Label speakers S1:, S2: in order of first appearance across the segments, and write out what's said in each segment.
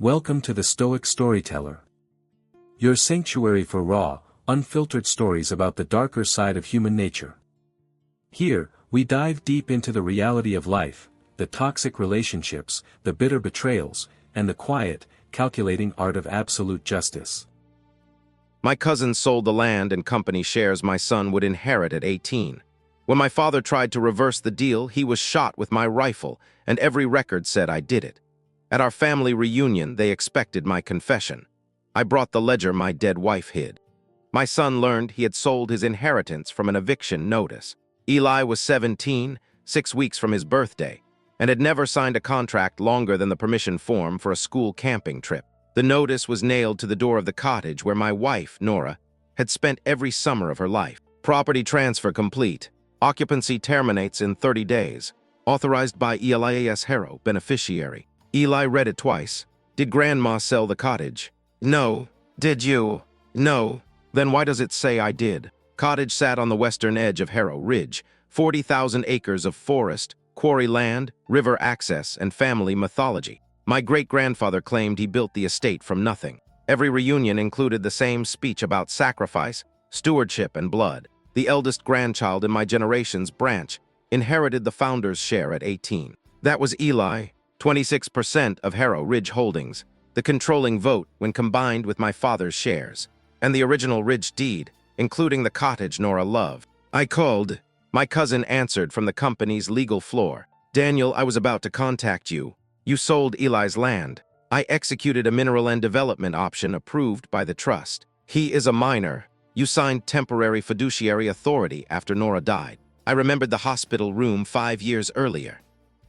S1: Welcome to the Stoic Storyteller, your sanctuary for raw, unfiltered stories about the darker side of human nature. Here, we dive deep into the reality of life, the toxic relationships, the bitter betrayals, and the quiet, calculating art of absolute justice.
S2: My cousin sold the land and company shares my son would inherit at 18. When my father tried to reverse the deal, he was shot with my rifle, and every record said I did it. At our family reunion, they expected my confession. I brought the ledger my dead wife hid. My son learned he had sold his inheritance from an eviction notice. Eli was 17, 6 weeks from his birthday, and had never signed a contract longer than the permission form for a school camping trip. The notice was nailed to the door of the cottage where my wife, Nora, had spent every summer of her life. Property transfer complete. Occupancy terminates in 30 days. Authorized by Eli Harrow, beneficiary. Eli read it twice. Did Grandma sell the cottage? No. Did you? No. Then why does it say I did? Cottage sat on the western edge of Harrow Ridge, 40,000 acres of forest, quarry land, river access, and family mythology. My great-grandfather claimed he built the estate from nothing. Every reunion included the same speech about sacrifice, stewardship, and blood. The eldest grandchild in my generation's branch inherited the founder's share at 18. That was Eli, 26% of Harrow Ridge holdings, the controlling vote when combined with my father's shares, and the original Ridge deed, including the cottage Nora loved. I called. My cousin answered from the company's legal floor. Daniel, I was about to contact you. You sold Eli's land. I executed a mineral and development option approved by the trust. He is a minor. You signed temporary fiduciary authority after Nora died. I remembered the hospital room 5 years earlier.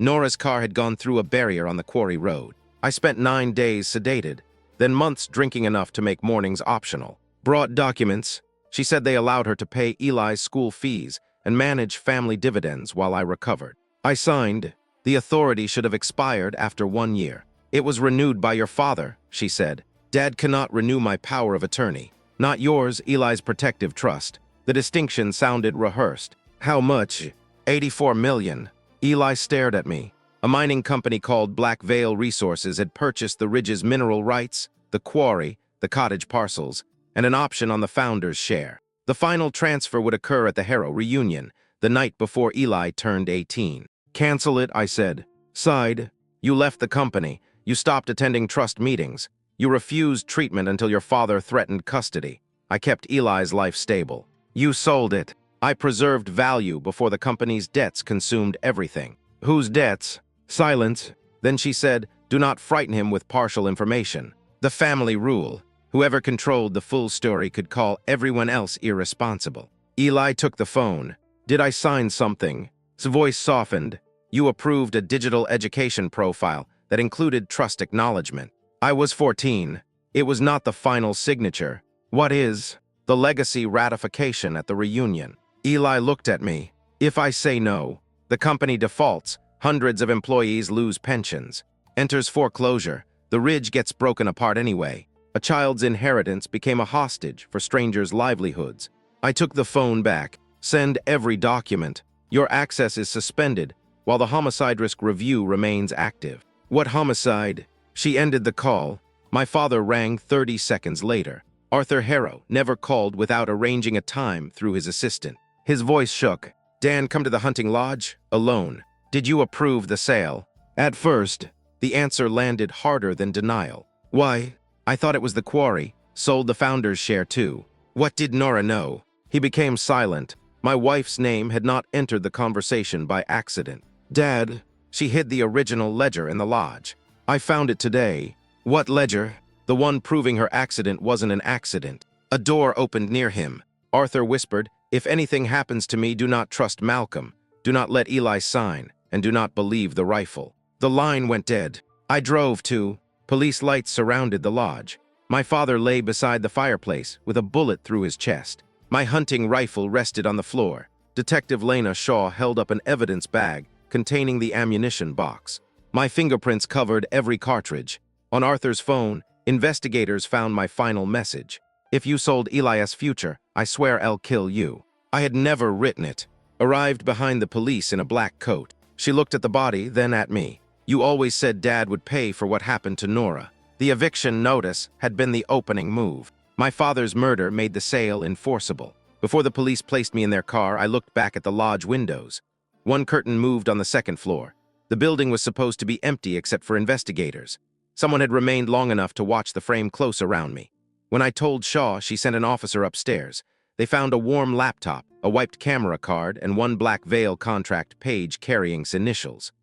S2: Nora's car had gone through a barrier on the quarry road. I spent 9 days sedated, then months drinking enough to make mornings optional. Brought documents. She said they allowed her to pay Eli's school fees and manage family dividends while I recovered. I signed. The authority should have expired after 1 year. It was renewed by your father, she said. Dad cannot renew my power of attorney. Not yours, Eli's protective trust. The distinction sounded rehearsed. How much? 84 million. Eli stared at me. A mining company called Black Veil Resources had purchased the ridge's mineral rights, the quarry, the cottage parcels, and an option on the founder's share. The final transfer would occur at the Harrow reunion, the night before Eli turned 18. Cancel it, I said. Sighed. You left the company. You stopped attending trust meetings. You refused treatment until your father threatened custody. I kept Eli's life stable. You sold it. I preserved value before the company's debts consumed everything. Whose debts? Silence. Then she said, do not frighten him with partial information. The family rule. Whoever controlled the full story could call everyone else irresponsible. Eli took the phone. Did I sign something? His voice softened. You approved a digital education profile that included trust acknowledgement. I was 14. It was not the final signature. What is? The legacy ratification at the reunion. Eli looked at me. If I say no, the company defaults. Hundreds of employees lose pensions. Enters foreclosure. The ridge gets broken apart anyway. A child's inheritance became a hostage for strangers' livelihoods. I took the phone back. Send every document. Your access is suspended, while the homicide risk review remains active. What homicide? She ended the call. My father rang 30 seconds later. Arthur Harrow never called without arranging a time through his assistant. His voice shook. Dan, come to the hunting lodge, alone. Did you approve the sale? At first, the answer landed harder than denial. Why? I thought it was the quarry. Sold the founder's share too. What did Nora know? He became silent. My wife's name had not entered the conversation by accident. Dad, she hid the original ledger in the lodge. I found it today. What ledger? The one proving her accident wasn't an accident. A door opened near him. Arthur whispered, if anything happens to me, do not trust Malcolm. Do not let Eli sign, and do not believe the rifle. The line went dead. I drove to. Police lights surrounded the lodge. My father lay beside the fireplace with a bullet through his chest. My hunting rifle rested on the floor. Detective Lena Shaw held up an evidence bag containing the ammunition box. My fingerprints covered every cartridge. On Arthur's phone, investigators found my final message. If you sold Eli's future, I swear I'll kill you. I had never written it. Arrived behind the police in a black coat. She looked at the body, then at me. You always said Dad would pay for what happened to Nora. The eviction notice had been the opening move. My father's murder made the sale enforceable. Before the police placed me in their car, I looked back at the lodge windows. One curtain moved on the second floor. The building was supposed to be empty except for investigators. Someone had remained long enough to watch the frame close around me. When I told Shaw, she sent an officer upstairs. They found a warm laptop, a wiped camera card, and one black veil contract page carrying initials.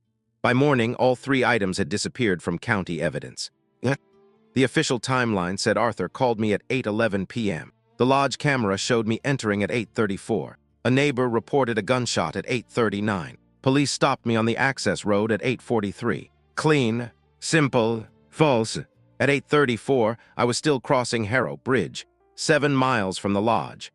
S2: By morning, all 3 items had disappeared from county evidence. The official timeline said Arthur called me at 8:11 p.m. The lodge camera showed me entering at 8:34. A neighbor reported a gunshot at 8:39. Police stopped me on the access road at 8:43. Clean, simple, false. At 8:34, I was still crossing Harrow Bridge, 7 miles from the lodge.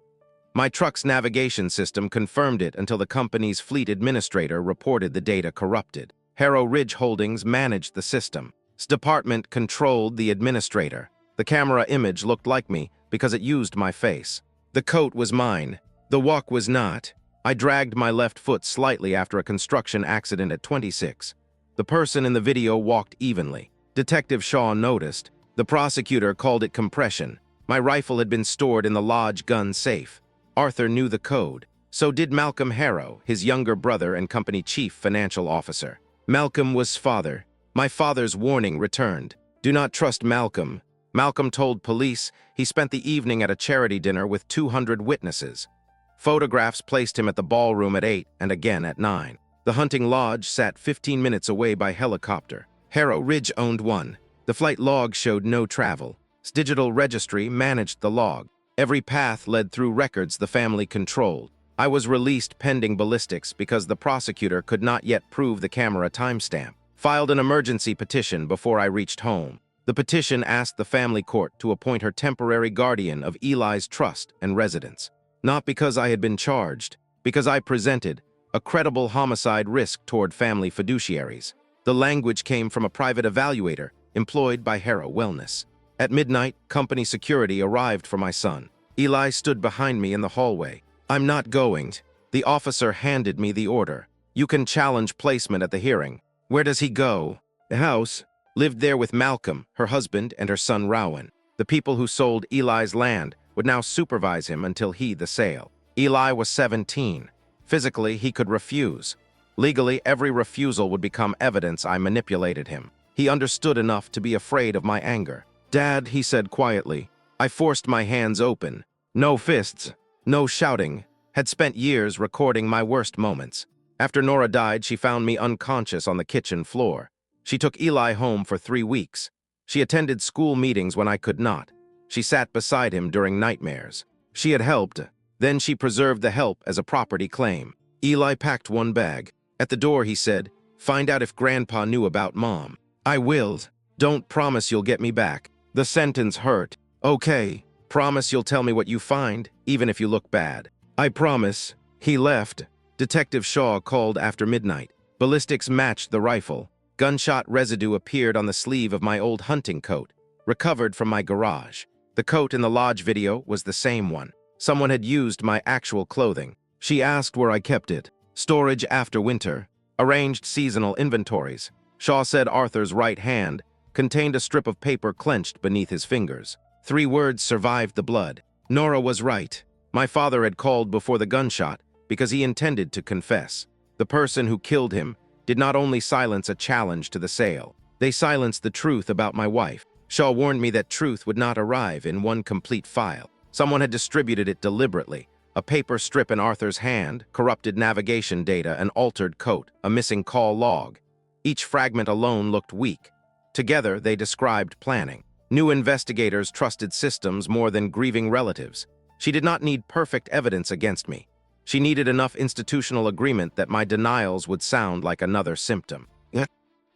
S2: My truck's navigation system confirmed it until the company's fleet administrator reported the data corrupted. Harrow Ridge Holdings managed the system. Department controlled the administrator. The camera image looked like me because it used my face. The coat was mine. The walk was not. I dragged my left foot slightly after a construction accident at 26. The person in the video walked evenly. Detective Shaw noticed. The prosecutor called it compression. My rifle had been stored in the lodge gun safe. Arthur knew the code. So did Malcolm Harrow, his younger brother and company chief financial officer. Malcolm was father. My father's warning returned. Do not trust Malcolm. Malcolm told police he spent the evening at a charity dinner with 200 witnesses. Photographs placed him at the ballroom at 8 and again at 9. The hunting lodge sat 15 minutes away by helicopter. Harrow Ridge owned one. The flight log showed no travel. Digital registry managed the log. Every path led through records the family controlled. I was released pending ballistics because the prosecutor could not yet prove the camera timestamp. Filed an emergency petition before I reached home. The petition asked the family court to appoint her temporary guardian of Eli's trust and residence. Not because I had been charged, because I presented a credible homicide risk toward family fiduciaries. The language came from a private evaluator employed by Harrow Wellness. At midnight, company security arrived for my son. Eli stood behind me in the hallway. I'm not going. The officer handed me the order. You can challenge placement at the hearing. Where does he go? The house. Lived there with Malcolm, her husband, and her son Rowan. The people who sold Eli's land would now supervise him until the sale. Eli was 17. Physically, he could refuse. Legally, every refusal would become evidence I manipulated him. He understood enough to be afraid of my anger. Dad, he said quietly. I forced my hands open. No fists, no shouting. Had spent years recording my worst moments. After Nora died, she found me unconscious on the kitchen floor. She took Eli home for 3 weeks. She attended school meetings when I could not. She sat beside him during nightmares. She had helped. Then she preserved the help as a property claim. Eli packed one bag. At the door, he said, "Find out if Grandpa knew about Mom." I will. Don't promise you'll get me back. The sentence hurt. Okay. Promise you'll tell me what you find, even if you look bad. I promise. He left. Detective Shaw called after midnight. Ballistics matched the rifle. Gunshot residue appeared on the sleeve of my old hunting coat, recovered from my garage. The coat in the lodge video was the same one. Someone had used my actual clothing. She asked where I kept it. Storage after winter. Arranged seasonal inventories. Shaw said Arthur's right hand contained a strip of paper clenched beneath his fingers. 3 words survived the blood. Nora was right. My father had called before the gunshot because he intended to confess. The person who killed him did not only silence a challenge to the sale, they silenced the truth about my wife. Shaw warned me that truth would not arrive in one complete file. Someone had distributed it deliberately. A paper strip in Arthur's hand, corrupted navigation data, an altered coat, a missing call log. Each fragment alone looked weak. Together, they described planning. New investigators trusted systems more than grieving relatives. She did not need perfect evidence against me. She needed enough institutional agreement that my denials would sound like another symptom.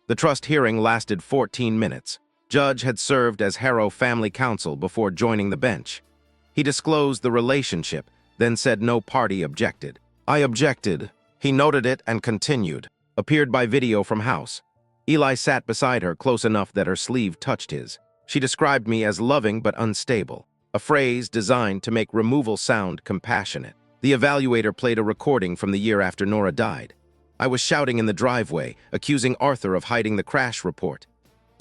S2: The trust hearing lasted 14 minutes. Judge had served as Harrow family counsel before joining the bench. He disclosed the relationship, then said no party objected. I objected. He noted it and continued. Appeared by video from house. Eli sat beside her close enough that her sleeve touched his. She described me as loving but unstable, a phrase designed to make removal sound compassionate. The evaluator played a recording from the year after Nora died. I was shouting in the driveway, accusing Arthur of hiding the crash report.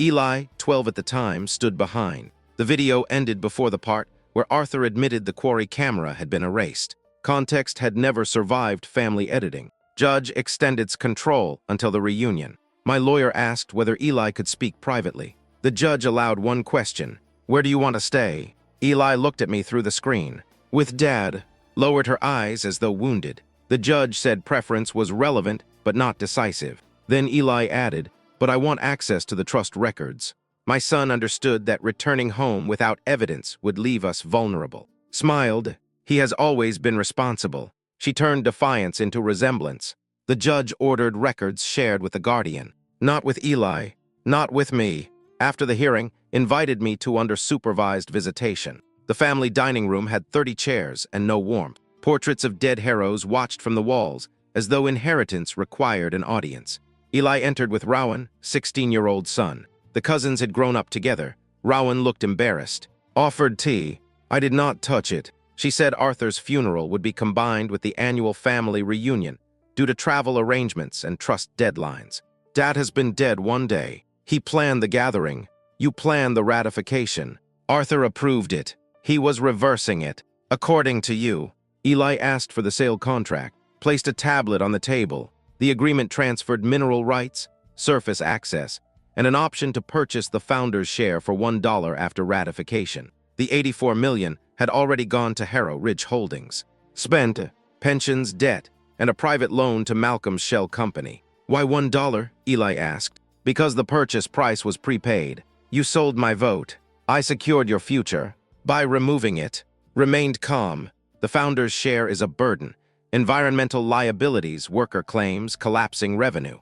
S2: Eli, 12 at the time, stood behind. The video ended before the part where Arthur admitted the quarry camera had been erased. Context had never survived family editing. Judge extended its control until the reunion. My lawyer asked whether Eli could speak privately. The judge allowed one question. Where do you want to stay? Eli looked at me through the screen. With Dad. Lowered her eyes as though wounded. The judge said preference was relevant but not decisive. Then Eli added, but I want access to the trust records. My son understood that returning home without evidence would leave us vulnerable. Smiled. He has always been responsible. She turned defiance into resemblance. The judge ordered records shared with the guardian. Not with Eli. Not with me. After the hearing, invited me to under-supervised visitation. The family dining room had 30 chairs and no warmth. Portraits of dead Harrows watched from the walls, as though inheritance required an audience. Eli entered with Rowan, 16-year-old son. The cousins had grown up together. Rowan looked embarrassed. Offered tea. I did not touch it. She said Arthur's funeral would be combined with the annual family reunion due to travel arrangements and trust deadlines. Dad has been dead one day. He planned the gathering. You planned the ratification. Arthur approved it. He was reversing it. According to you. Eli asked for the sale contract, placed a tablet on the table. The agreement transferred mineral rights, surface access, and an option to purchase the founder's share for $1 after ratification. The $84 million had already gone to Harrow Ridge Holdings. Spent, pensions, debt, and a private loan to Malcolm's shell company. Why $1? Eli asked. Because the purchase price was prepaid. You sold my vote. I secured your future. By removing it. Remained calm. The founder's share is a burden. Environmental liabilities, worker claims, collapsing revenue.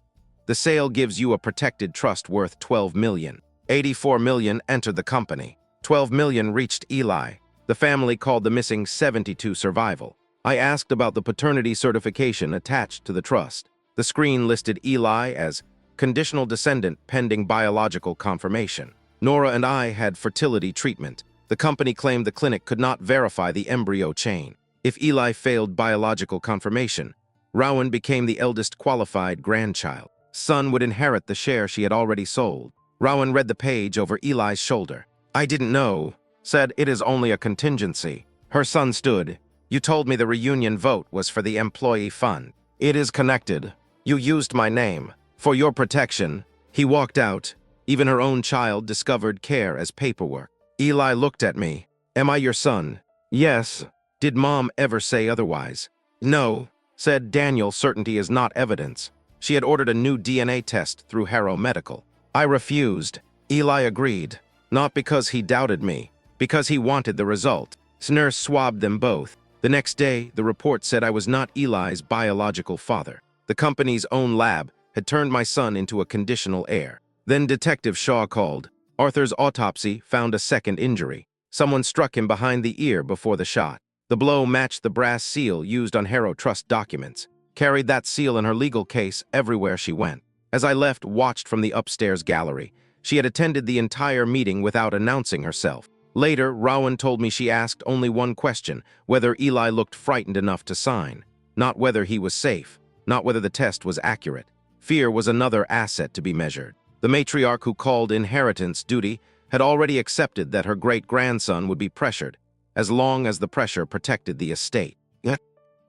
S2: The sale gives you a protected trust worth $12 million. $84 million entered the company. $12 million reached Eli. The family called the missing 72 survival. I asked about the paternity certification attached to the trust. The screen listed Eli as conditional descendant pending biological confirmation. Nora and I had fertility treatment. The company claimed the clinic could not verify the embryo chain. If Eli failed biological confirmation, Rowan became the eldest qualified grandchild. Son would inherit the share she had already sold. Rowan read the page over Eli's shoulder. I didn't know. Said it is only a contingency. Her son stood. You told me the reunion vote was for the employee fund. It is connected. You used my name. For your protection. He walked out. Even her own child discovered care as paperwork. Eli looked at me. Am I your son? Yes. Did Mom ever say otherwise? No. Said Daniel, certainty is not evidence. She had ordered a new DNA test through Harrow Medical. I refused. Eli agreed. Not because he doubted me. Because he wanted the result. Nurse swabbed them both. The next day, the report said I was not Eli's biological father. The company's own lab had turned my son into a conditional heir. Then Detective Shaw called. Arthur's autopsy found a second injury. Someone struck him behind the ear before the shot. The blow matched the brass seal used on Harrow Trust documents. Carried that seal in her legal case everywhere she went. As I left, watched from the upstairs gallery. She had attended the entire meeting without announcing herself. Later, Rowan told me she asked only one question, whether Eli looked frightened enough to sign. Not whether he was safe. Not whether the test was accurate. Fear was another asset to be measured. The matriarch who called inheritance duty had already accepted that her great-grandson would be pressured, as long as the pressure protected the estate. Yet,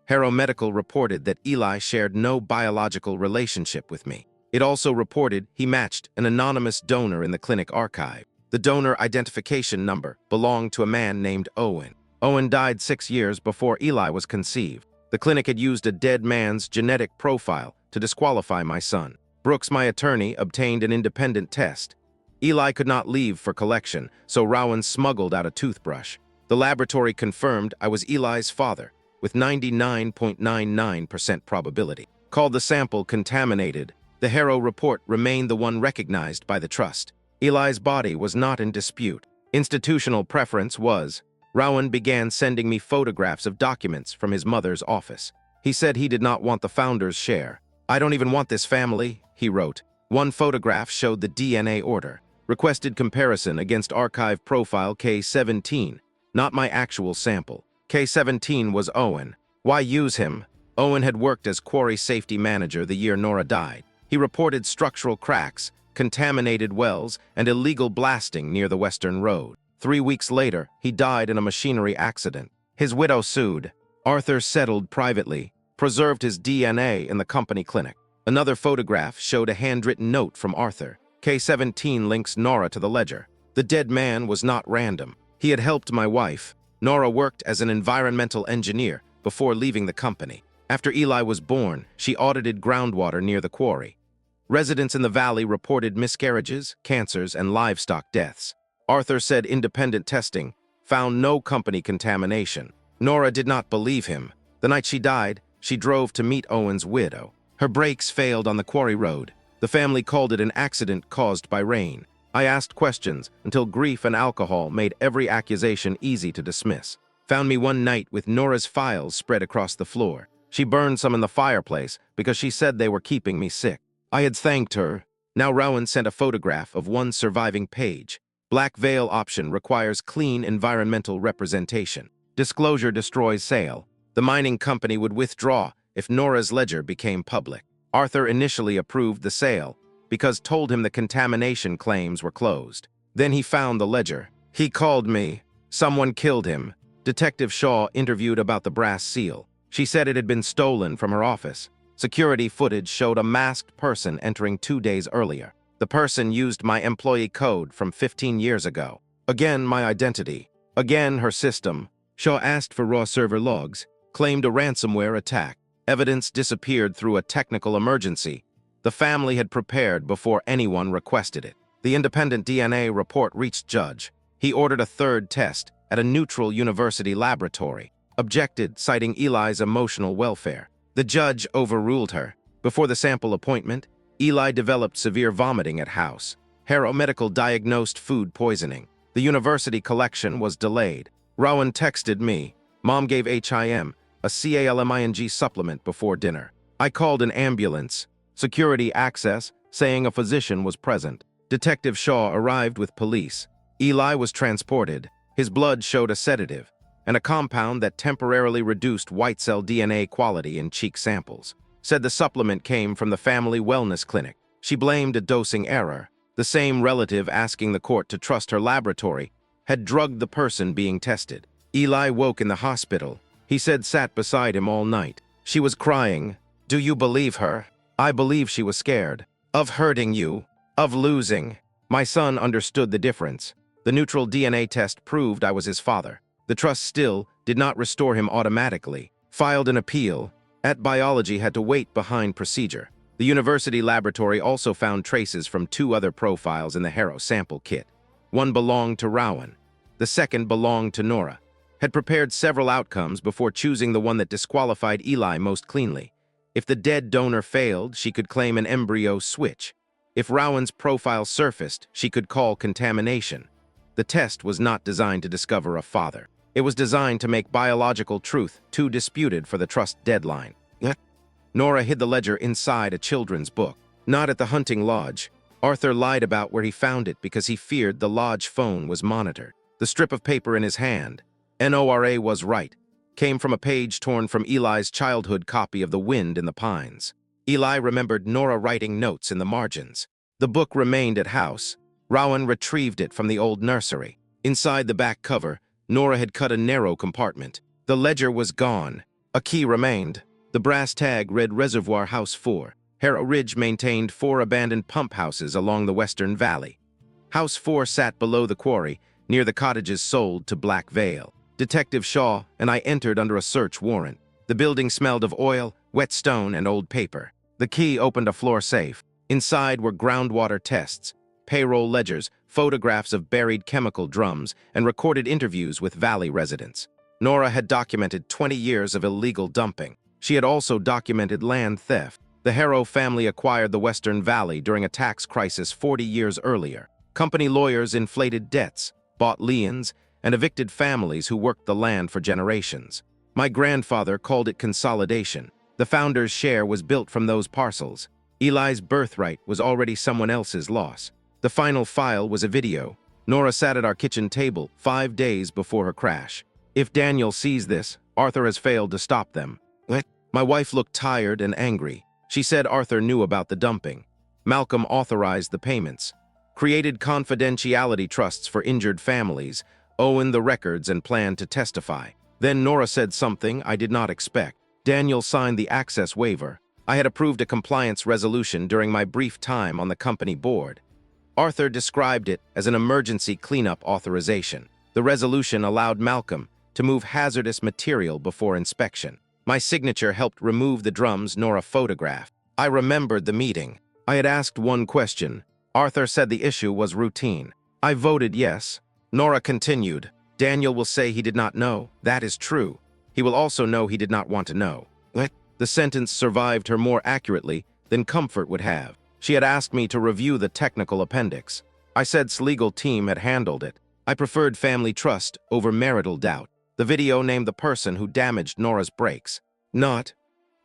S2: Harrow Medical reported that Eli shared no biological relationship with me. It also reported he matched an anonymous donor in the clinic archive. The donor identification number belonged to a man named Owen. Owen died 6 years before Eli was conceived. The clinic had used a dead man's genetic profile to disqualify my son. Brooks, my attorney, obtained an independent test. Eli could not leave for collection, so Rowan smuggled out a toothbrush. The laboratory confirmed I was Eli's father, with 99.99% probability. Called the sample contaminated. The Harrow report remained the one recognized by the trust. Eli's body was not in dispute. Institutional preference was. Rowan began sending me photographs of documents from his mother's office. He said he did not want the founder's share. I don't even want this family, he wrote. One photograph showed the DNA order. Requested comparison against archive profile K17, not my actual sample. K17 was Owen. Why use him? Owen had worked as quarry safety manager the year Nora died. He reported structural cracks, contaminated wells, and illegal blasting near the Western Road. 3 weeks later, he died in a machinery accident. His widow sued. Arthur settled privately, preserved his DNA in the company clinic. Another photograph showed a handwritten note from Arthur. K-17 links Nora to the ledger. The dead man was not random. He had helped my wife. Nora worked as an environmental engineer before leaving the company. After Eli was born, she audited groundwater near the quarry. Residents in the valley reported miscarriages, cancers, and livestock deaths. Arthur said independent testing found no company contamination. Nora did not believe him. The night she died, she drove to meet Owen's widow. Her brakes failed on the quarry road. The family called it an accident caused by rain. I asked questions until grief and alcohol made every accusation easy to dismiss. Found me one night with Nora's files spread across the floor. She burned some in the fireplace because she said they were keeping me sick. I had thanked her. Now Rowan sent a photograph of one surviving page. Black veil option requires clean environmental representation. Disclosure destroys sale. The mining company would withdraw if Nora's ledger became public. Arthur initially approved the sale because told him the contamination claims were closed. Then he found the ledger. He called me. Someone killed him. Detective Shaw interviewed about the brass seal. She said it had been stolen from her office. Security footage showed a masked person entering 2 days earlier. The person used my employee code from 15 years ago. Again, my identity. Again, her system. Shaw asked for raw server logs, claimed a ransomware attack. Evidence disappeared through a technical emergency. The family had prepared before anyone requested it. The independent DNA report reached Judge. He ordered a third test at a neutral university laboratory. Objected, citing Eli's emotional welfare. The judge overruled her. Before the sample appointment, Eli developed severe vomiting at house. Harrow Medical diagnosed food poisoning. The university collection was delayed. Rowan texted me. Mom gave HIM, a CALMING supplement before dinner. I called an ambulance. Security access, saying a physician was present. Detective Shaw arrived with police. Eli was transported. His blood showed a sedative and a compound that temporarily reduced white cell DNA quality in cheek samples. Said the supplement came from the family wellness clinic. She blamed a dosing error. The same relative asking the court to trust her laboratory had drugged the person being tested. Eli woke in the hospital. He said sat beside him all night. She was crying. Do you believe her? I believe she was scared. Of hurting you. Of losing. My son understood the difference. The neutral DNA test proved I was his father. The trust still did not restore him automatically. Filed an appeal. At biology had to wait behind procedure. The university laboratory also found traces from 2 other profiles in the Harrow sample kit. One belonged to Rowan. The second belonged to Nora. Had prepared several outcomes before choosing the one that disqualified Eli most cleanly. If the dead donor failed, she could claim an embryo switch. If Rowan's profile surfaced, she could call contamination. The test was not designed to discover a father. It was designed to make biological truth too disputed for the trust deadline. Nora hid the ledger inside a children's book, not at the hunting lodge. Arthur lied about where he found it because he feared the lodge phone was monitored. The strip of paper in his hand, Nora was right, came from a page torn from Eli's childhood copy of The Wind in the Pines. Eli remembered Nora writing notes in the margins. The book remained at house. Rowan retrieved it from the old nursery. Inside the back cover, Nora had cut a narrow compartment. The ledger was gone. A key remained. The brass tag read Reservoir House 4. Harrow Ridge maintained 4 abandoned pump houses along the Western Valley. House 4 sat below the quarry, near the cottages sold to Black Veil. Detective Shaw and I entered under a search warrant. The building smelled of oil, wet stone, and old paper. The key opened a floor safe. Inside were groundwater tests, payroll ledgers, photographs of buried chemical drums, and recorded interviews with valley residents. Nora had documented 20 years of illegal dumping. She had also documented land theft. The Harrow family acquired the Western Valley during a tax crisis 40 years earlier. Company lawyers inflated debts, bought liens, and evicted families who worked the land for generations. My grandfather called it consolidation. The founder's share was built from those parcels. Eli's birthright was already someone else's loss. The final file was a video. Nora sat at our kitchen table 5 days before her crash. If Daniel sees this, Arthur has failed to stop them. My wife looked tired and angry. She said Arthur knew about the dumping. Malcolm authorized the payments, created confidentiality trusts for injured families, owned the records and planned to testify. Then Nora said something I did not expect. Daniel signed the access waiver. I had approved a compliance resolution during my brief time on the company board. Arthur described it as an emergency cleanup authorization. The resolution allowed Malcolm to move hazardous material before inspection. My signature helped remove the drums Nora photographed. I remembered the meeting. I had asked one question. Arthur said the issue was routine. I voted yes. Nora continued, Daniel will say he did not know. That is true. He will also know he did not want to know. The sentence survived her more accurately than comfort would have. She had asked me to review the technical appendix. I said legal team had handled it. I preferred family trust over marital doubt. The video named the person who damaged Nora's brakes. Not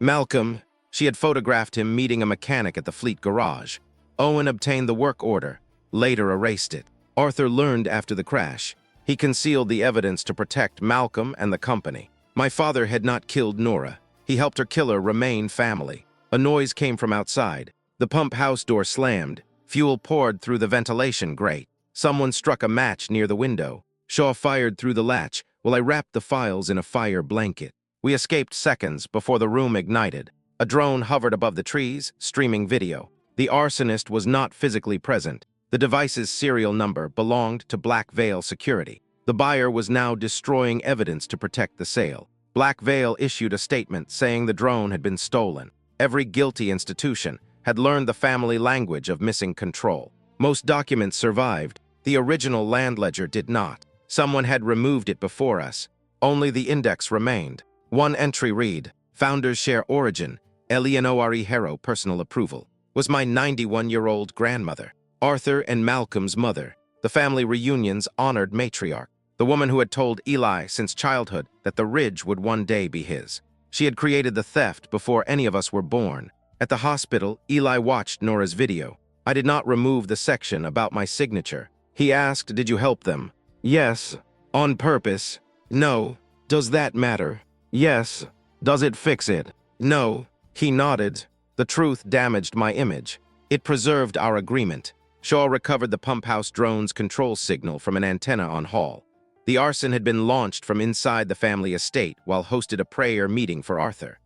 S2: Malcolm. She had photographed him meeting a mechanic at the fleet garage. Owen obtained the work order, later erased it. Arthur learned after the crash. He concealed the evidence to protect Malcolm and the company. My father had not killed Nora. He helped her killer remain family. A noise came from outside. The pump house door slammed. Fuel poured through the ventilation grate. Someone struck a match near the window. Shaw fired through the latch while I wrapped the files in a fire blanket. We escaped seconds before the room ignited. A drone hovered above the trees, streaming video. The arsonist was not physically present. The device's serial number belonged to Black Veil Security. The buyer was now destroying evidence to protect the sale. Black Veil issued a statement saying the drone had been stolen. Every guilty institution had learned the family language of missing control. Most documents survived. The original land ledger did not. Someone had removed it before us. Only the index remained. One entry read, Founders share origin, Eli Harrow personal approval. Was my 91-year-old grandmother. Arthur and Malcolm's mother. The family reunions honored matriarch. The woman who had told Eli since childhood that the ridge would one day be his. She had created the theft before any of us were born. At the hospital, Eli watched Nora's video. I did not remove the section about my signature. He asked, did you help them? Yes. On purpose? No. Does that matter? Yes. Does it fix it? No. He nodded. The truth damaged my image. It preserved our agreement. Shaw recovered the pump house drone's control signal from an antenna on Hall. The arson had been launched from inside the family estate while hosted a prayer meeting for Arthur.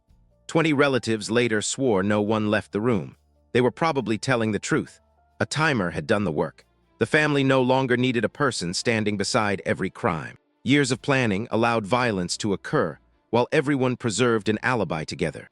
S2: 20 relatives later swore no one left the room. They were probably telling the truth. A timer had done the work. The family no longer needed a person standing beside every crime. Years of planning allowed violence to occur, while everyone preserved an alibi together.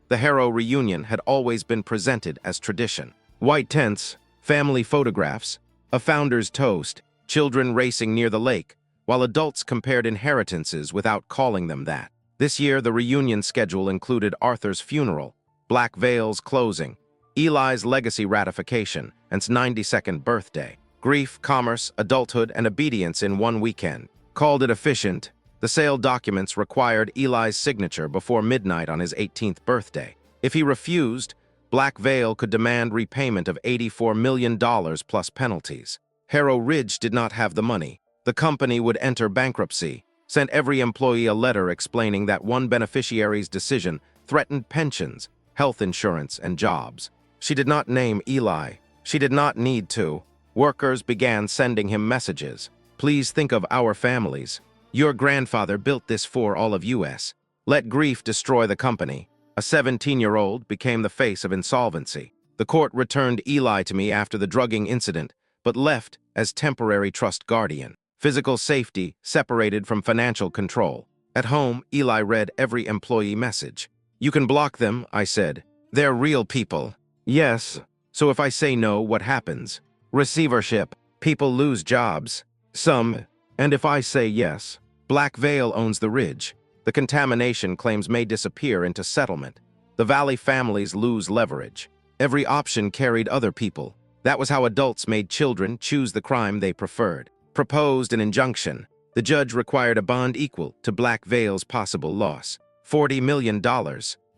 S2: The Harrow reunion had always been presented as tradition. White tents, family photographs, a founder's toast, children racing near the lake, while adults compared inheritances without calling them that. This year, the reunion schedule included Arthur's funeral, Black Veil's closing, Eli's legacy ratification, and his 92nd birthday. Grief, commerce, adulthood, and obedience in one weekend. Called it efficient. The sale documents required Eli's signature before midnight on his 18th birthday. If he refused, Black Veil could demand repayment of $84 million plus penalties. Harrow Ridge did not have the money. The company would enter bankruptcy, sent every employee a letter explaining that one beneficiary's decision threatened pensions, health insurance, and jobs. She did not name Eli. She did not need to. Workers began sending him messages. Please think of our families. Your grandfather built this for all of us. Let grief destroy the company. A 17-year-old became the face of insolvency. The court returned Eli to me after the drugging incident, but left as temporary trust guardian. Physical safety separated from financial control. At home, Eli read every employee message. You can block them, I said. They're real people. Yes. So if I say no, what happens? Receivership. People lose jobs. Some. And if I say yes, Black Veil owns the ridge. The contamination claims may disappear into settlement. The Valley families lose leverage. Every option carried other people. That was how adults made children choose the crime they preferred. Proposed an injunction. The judge required a bond equal to Black Veil's possible loss. $40 million.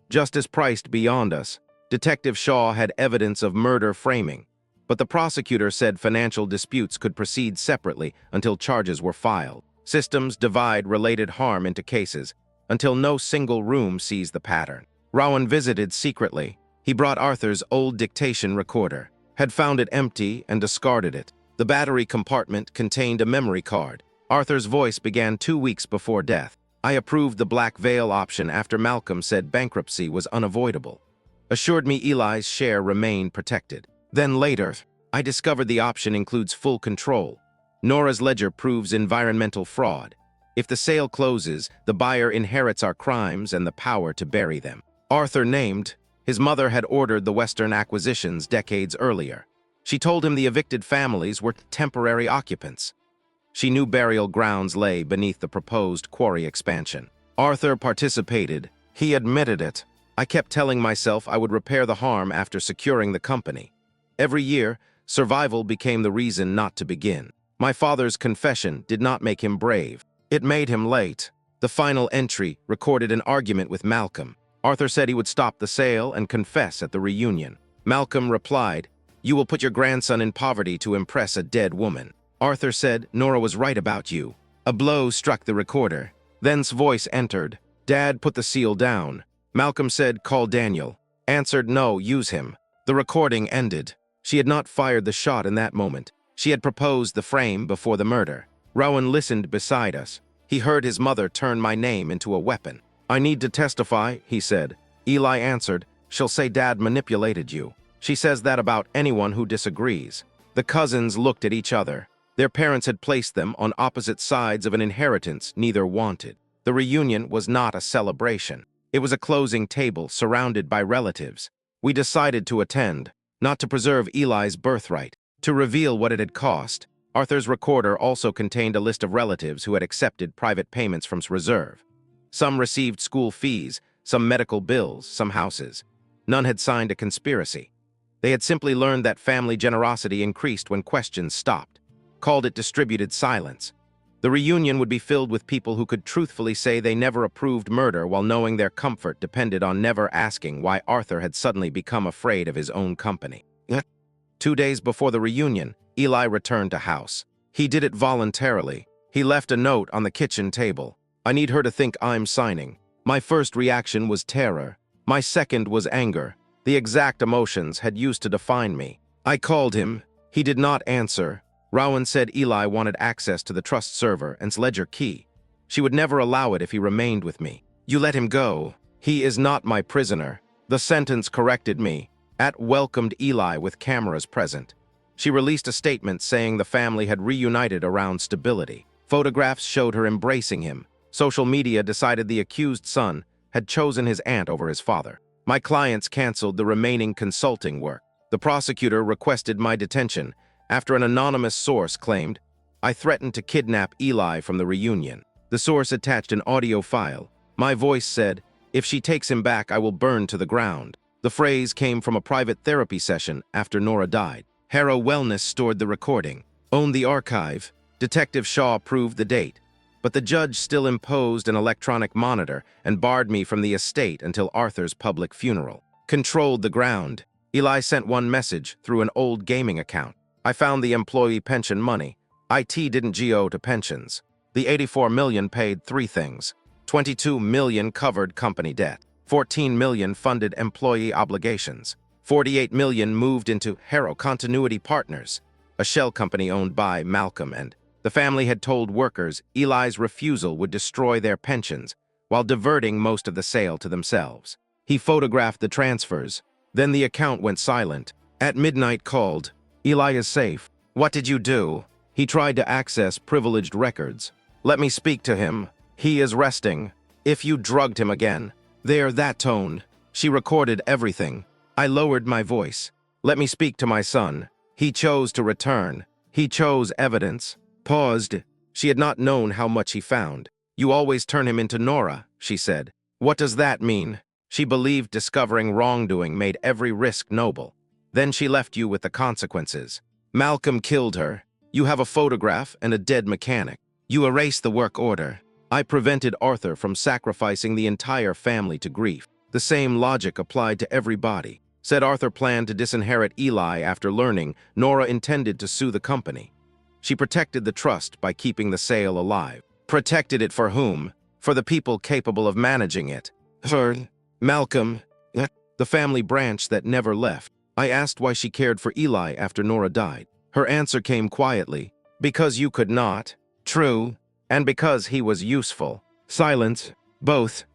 S2: Justice priced beyond us. Detective Shaw had evidence of murder framing, but the prosecutor said financial disputes could proceed separately until charges were filed. Systems divide related harm into cases until no single room sees the pattern. Rowan visited secretly. He brought Arthur's old dictation recorder, had found it empty and discarded it. The battery compartment contained a memory card. Arthur's voice began 2 weeks before death. I approved the black veil option after Malcolm said bankruptcy was unavoidable. Assured me Eli's share remained protected. Then later, I discovered the option includes full control. Nora's ledger proves environmental fraud. If the sale closes, the buyer inherits our crimes and the power to bury them. Arthur named. His mother had ordered the Western acquisitions decades earlier. She told him the evicted families were temporary occupants. She knew burial grounds lay beneath the proposed quarry expansion. Arthur participated. He admitted it. I kept telling myself I would repair the harm after securing the company. Every year, survival became the reason not to begin. My father's confession did not make him brave. It made him late. The final entry recorded an argument with Malcolm. Arthur said he would stop the sale and confess at the reunion. Malcolm replied, "You will put your grandson in poverty to impress a dead woman." Arthur said, "Nora was right about you." A blow struck the recorder. Then's voice entered. "Dad, put the seal down." Malcolm said, "Call Daniel." Answered, "No, use him." The recording ended. She had not fired the shot in that moment. She had proposed the frame before the murder. Rowan listened beside us. He heard his mother turn my name into a weapon. "I need to testify," he said. Eli answered, "She'll say Dad manipulated you. She says that about anyone who disagrees." The cousins looked at each other. Their parents had placed them on opposite sides of an inheritance neither wanted. The reunion was not a celebration. It was a closing table surrounded by relatives. We decided to attend, not to preserve Eli's birthright, to reveal what it had cost. Arthur's recorder also contained a list of relatives who had accepted private payments from reserve. Some received school fees, some medical bills, some houses. None had signed a conspiracy. They had simply learned that family generosity increased when questions stopped. Called it distributed silence. The reunion would be filled with people who could truthfully say they never approved murder while knowing their comfort depended on never asking why Arthur had suddenly become afraid of his own company. 2 days before the reunion, Eli returned to house. He did it voluntarily. He left a note on the kitchen table. "I need her to think I'm signing." My first reaction was terror. My second was anger. The exact emotions had used to define me. I called him. He did not answer. Rowan said Eli wanted access to the trust server and ledger key. She would never allow it if he remained with me. "You let him go. He is not my prisoner." The sentence corrected me. At welcomed Eli with cameras present. She released a statement saying the family had reunited around stability. Photographs showed her embracing him. Social media decided the accused son had chosen his aunt over his father. My clients canceled the remaining consulting work. The prosecutor requested my detention after an anonymous source claimed, "I threatened to kidnap Eli from the reunion." The source attached an audio file. My voice said, "If she takes him back, I will burn to the ground." The phrase came from a private therapy session after Nora died. Harrow Wellness stored the recording, owned the archive. Detective Shaw approved the date. But the judge still imposed an electronic monitor and barred me from the estate until Arthur's public funeral. Controlled the ground. Eli sent one message through an old gaming account. I found the employee pension money. IT didn't GO to pensions. The $84 million paid 3 things. $22 million covered company debt. $14 million funded employee obligations. $48 million moved into Harrow Continuity Partners, a shell company owned by Malcolm, and the family had told workers Eli's refusal would destroy their pensions while diverting most of the sale to themselves. He photographed the transfers. Then the account went silent. At midnight called, "Eli is safe." "What did you do?" He tried to access privileged records. "Let me speak to him. He is resting." "If you drugged him again." There, that tone. She recorded everything. I lowered my voice. "Let me speak to my son. He chose to return. He chose evidence." Paused. She had not known how much he found. "You always turn him into Nora," she said. "What does that mean?" She believed discovering wrongdoing made every risk noble. "Then she left you with the consequences. Malcolm killed her. You have a photograph and a dead mechanic. You erased the work order. I prevented Arthur from sacrificing the entire family to grief. The same logic applied to everybody. Said Arthur planned to disinherit Eli after learning Nora intended to sue the company. She protected the trust by keeping the sale alive. Protected it for whom? For the people capable of managing it. Her. Malcolm. the family branch that never left. I asked why she cared for Eli after Nora died. Her answer came quietly. Because you could not. True. And because he was useful. Silence. Both.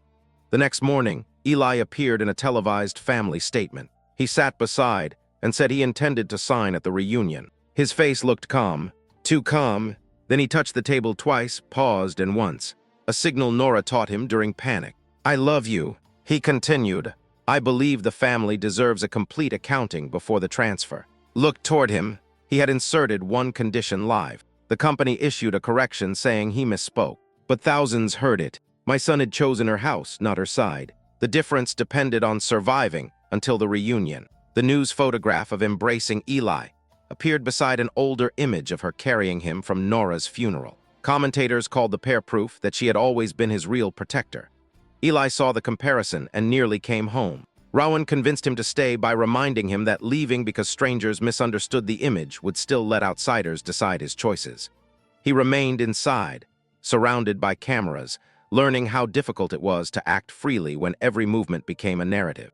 S2: The next morning, Eli appeared in a televised family statement. He sat beside and said he intended to sign at the reunion. His face looked calm. Too calm. Then he touched the table twice, paused, and once. A signal Nora taught him during panic. I love you. He continued. I believe the family deserves a complete accounting before the transfer. Looked toward him. He had inserted one condition live. The company issued a correction saying he misspoke. But thousands heard it. My son had chosen her house, not her side. The difference depended on surviving until the reunion. The news photograph of embracing Eli appeared beside an older image of her carrying him from Nora's funeral. Commentators called the pair proof that she had always been his real protector. Eli saw the comparison and nearly came home. Rowan convinced him to stay by reminding him that leaving because strangers misunderstood the image would still let outsiders decide his choices. He remained inside, surrounded by cameras, learning how difficult it was to act freely when every movement became a narrative.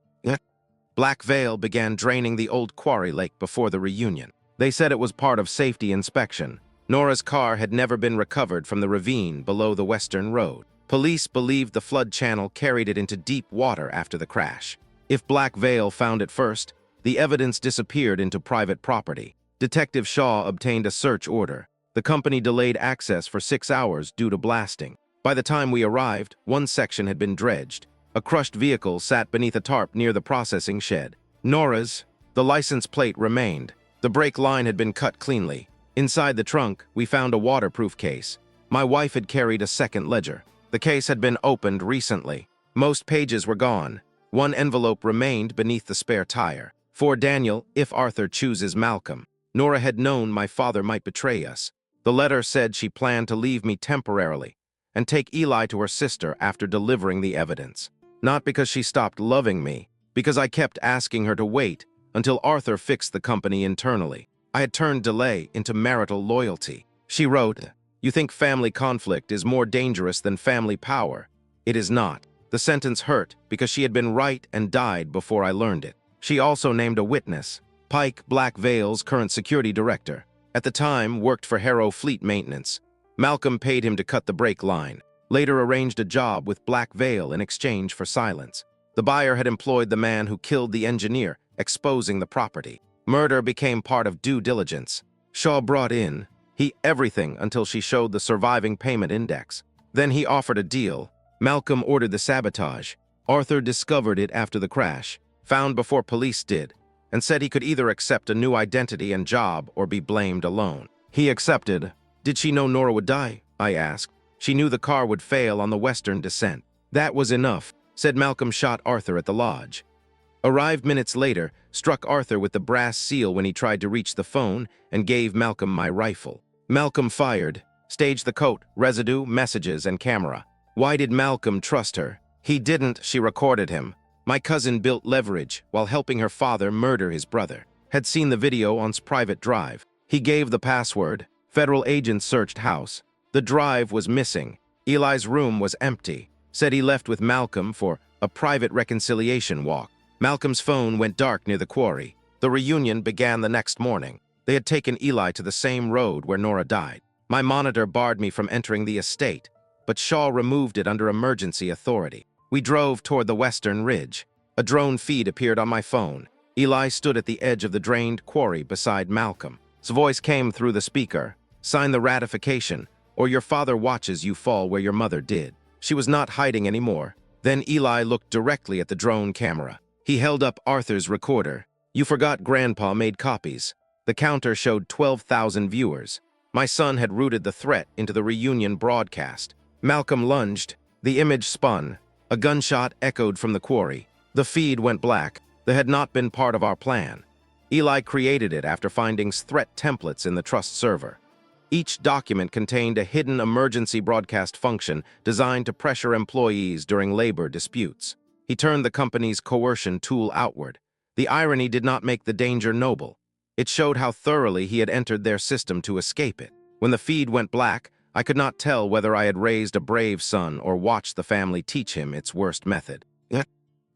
S2: Black Veil began draining the old quarry lake before the reunion. They said it was part of safety inspection. Nora's car had never been recovered from the ravine below the western road. Police believed the flood channel carried it into deep water after the crash. If Black Veil found it first, the evidence disappeared into private property. Detective Shaw obtained a search order. The company delayed access for 6 hours due to blasting. By the time we arrived, one section had been dredged. A crushed vehicle sat beneath a tarp near the processing shed. Nora's. The license plate remained. The brake line had been cut cleanly. Inside the trunk, we found a waterproof case. My wife had carried a second ledger. The case had been opened recently. Most pages were gone. One envelope remained beneath the spare tire. For Daniel, if Arthur chooses Malcolm. Nora had known my father might betray us. The letter said she planned to leave me temporarily and take Eli to her sister after delivering the evidence. Not because she stopped loving me, because I kept asking her to wait until Arthur fixed the company internally. I had turned delay into marital loyalty. She wrote, "You think family conflict is more dangerous than family power. It is not." The sentence hurt because she had been right and died before I learned it. She also named a witness, Pike, Black Veil's current security director. At the time, worked for Harrow Fleet Maintenance. Malcolm paid him to cut the brake line, later arranged a job with Black Veil in exchange for silence. The buyer had employed the man who killed the engineer, exposing the property. Murder became part of due diligence. Shaw brought in, everything until she showed the surviving payment index. Then he offered a deal. Malcolm ordered the sabotage. Arthur discovered it after the crash, found before police did, and said he could either accept a new identity and job or be blamed alone. He accepted. Did she know Nora would die? I asked. She knew the car would fail on the western descent. That was enough, said Malcolm shot Arthur at the lodge. Arrived minutes later, struck Arthur with the brass seal when he tried to reach the phone, and gave Malcolm my rifle. Malcolm fired, staged the coat, residue, messages, and camera. Why did Malcolm trust her? He didn't, she recorded him. My cousin built leverage while helping her father murder his brother. Had seen the video on's private drive. He gave the password. Federal agents searched house. The drive was missing. Eli's room was empty. Said he left with Malcolm for a private reconciliation walk. Malcolm's phone went dark near the quarry. The reunion began the next morning. They had taken Eli to the same road where Nora died. My monitor barred me from entering the estate, but Shaw removed it under emergency authority. We drove toward the western ridge. A drone feed appeared on my phone. Eli stood at the edge of the drained quarry beside Malcolm. His voice came through the speaker. Sign the ratification, or your father watches you fall where your mother did. She was not hiding anymore. Then Eli looked directly at the drone camera. He held up Arthur's recorder. You forgot Grandpa made copies. The counter showed 12,000 viewers. My son had routed the threat into the reunion broadcast. Malcolm lunged. The image spun. A gunshot echoed from the quarry. The feed went black. That had not been part of our plan. Eli created it after finding threat templates in the trust server. Each document contained a hidden emergency broadcast function designed to pressure employees during labor disputes. He turned the company's coercion tool outward. The irony did not make the danger noble. It showed how thoroughly he had entered their system to escape it. When the feed went black, I could not tell whether I had raised a brave son or watched the family teach him its worst method.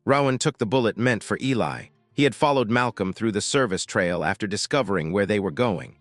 S2: Rowan took the bullet meant for Eli. He had followed Malcolm through the service trail after discovering where they were going.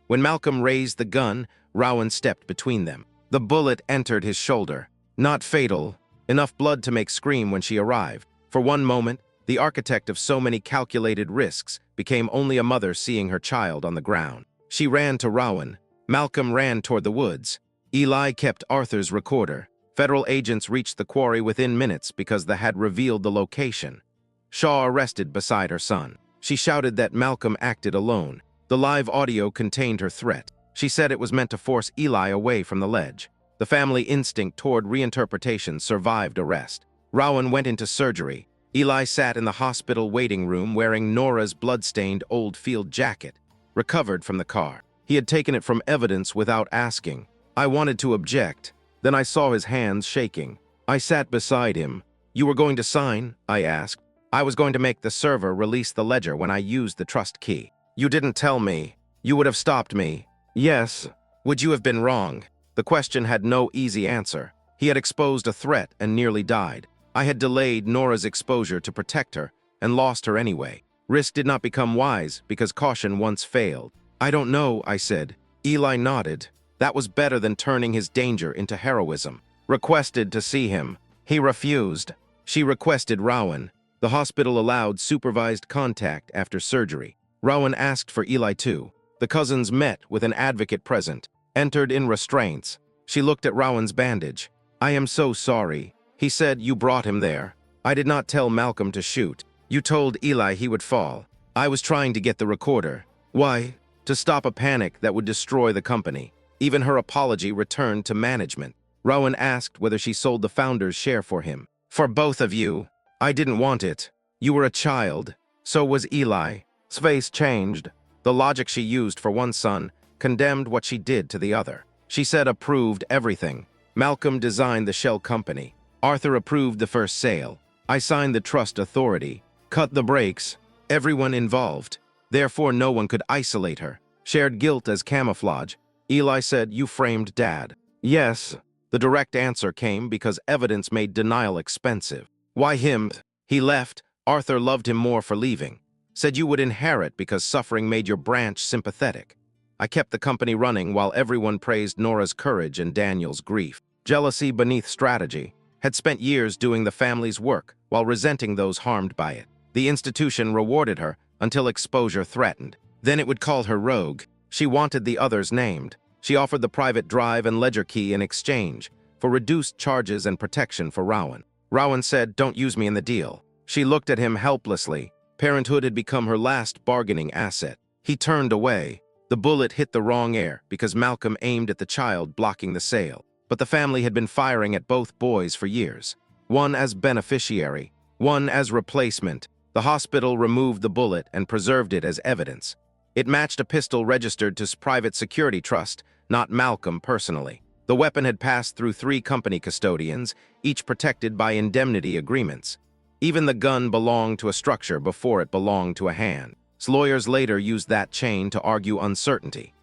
S2: When Malcolm raised the gun, Rowan stepped between them. The bullet entered his shoulder. Not fatal, enough blood to make scream when she arrived. For one moment, the architect of so many calculated risks became only a mother seeing her child on the ground. She ran to Rowan. Malcolm ran toward the woods. Eli kept Arthur's recorder. Federal agents reached the quarry within minutes because they had revealed the location. Shaw arrested beside her son. She shouted that Malcolm acted alone. The live audio contained her threat. She said it was meant to force Eli away from the ledge. The family instinct toward reinterpretation survived arrest. Rowan went into surgery. Eli sat in the hospital waiting room wearing Nora's blood-stained old field jacket, recovered from the car. He had taken it from evidence without asking. I wanted to object. Then I saw his hands shaking. I sat beside him. "You were going to sign?" I asked. "I was going to make the server release the ledger when I used the trust key." "You didn't tell me. You would have stopped me." "Yes." "Would you have been wrong?" The question had no easy answer. He had exposed a threat and nearly died. I had delayed Nora's exposure to protect her and lost her anyway. Risk did not become wise because caution once failed. "I don't know," I said. Eli nodded. That was better than turning his danger into heroism. Requested to see him. He refused. She requested Rowan. The hospital allowed supervised contact after surgery. Rowan asked for Eli too. The cousins met with an advocate present, entered in restraints. She looked at Rowan's bandage. "I am so sorry." He said, "You brought him there." "I did not tell Malcolm to shoot. You told Eli he would fall." "I was trying to get the recorder." "Why?" "To stop a panic that would destroy the company." Even her apology returned to management. Rowan asked whether she sold the founder's share for him. "For both of you." "I didn't want it. You were a child." "So was Eli." His face changed. The logic she used for one son condemned what she did to the other. She said approved everything. Malcolm designed the shell company. Arthur approved the first sale. I signed the trust authority. Cut the brakes. Everyone involved. Therefore no one could isolate her. Shared guilt as camouflage. Eli said, "You framed Dad." "Yes." The direct answer came because evidence made denial expensive. "Why him?" "He left. Arthur loved him more for leaving. Said you would inherit because suffering made your branch sympathetic." I kept the company running while everyone praised Nora's courage and Daniel's grief. Jealousy beneath strategy. Had spent years doing the family's work while resenting those harmed by it. The institution rewarded her until exposure threatened. Then it would call her rogue. She wanted the others named. She offered the private drive and ledger key in exchange for reduced charges and protection for Rowan. Rowan said, "Don't use me in the deal." She looked at him helplessly. Parenthood had become her last bargaining asset. He turned away. The bullet hit the wrong air because Malcolm aimed at the child blocking the sale. But the family had been firing at both boys for years. One as beneficiary, one as replacement. The hospital removed the bullet and preserved it as evidence. It matched a pistol registered to private security trust, not Malcolm personally. The weapon had passed through 3 company custodians, each protected by indemnity agreements. Even the gun belonged to a structure before it belonged to a hand. Lawyers later used that chain to argue uncertainty.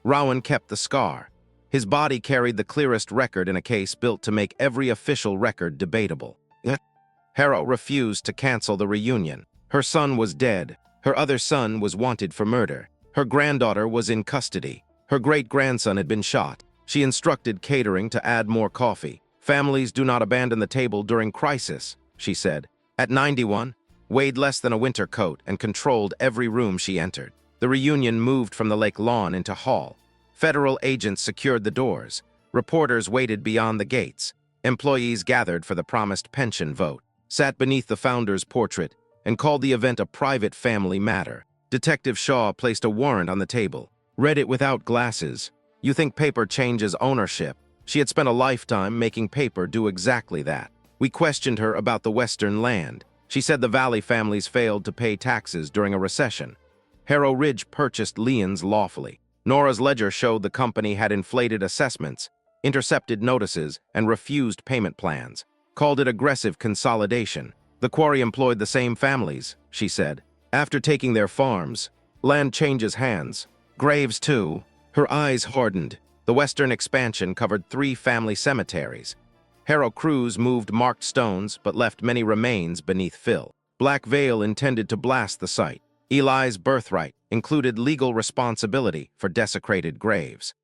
S2: Rowan kept the scar. His body carried the clearest record in a case built to make every official record debatable. Harrow refused to cancel the reunion. Her son was dead. Her other son was wanted for murder. Her granddaughter was in custody. Her great-grandson had been shot. She instructed catering to add more coffee. "Families do not abandon the table during crisis," she said. At 91, weighed less than a winter coat and controlled every room she entered. The reunion moved from the lake lawn into hall. Federal agents secured the doors. Reporters waited beyond the gates. Employees gathered for the promised pension vote, sat beneath the founder's portrait, and called the event a private family matter. Detective Shaw placed a warrant on the table. Read it without glasses. "You think paper changes ownership?" She had spent a lifetime making paper do exactly that. We questioned her about the Western land. She said the Valley families failed to pay taxes during a recession. Harrow Ridge purchased liens lawfully. Nora's ledger showed the company had inflated assessments, intercepted notices, and refused payment plans. Called it aggressive consolidation. "The quarry employed the same families," she said. "After taking their farms, land changes hands. Graves too." Her eyes hardened. The western expansion covered 3 family cemeteries. Harrow crews moved marked stones but left many remains beneath fill. Black Veil intended to blast the site. Eli's birthright included legal responsibility for desecrated graves.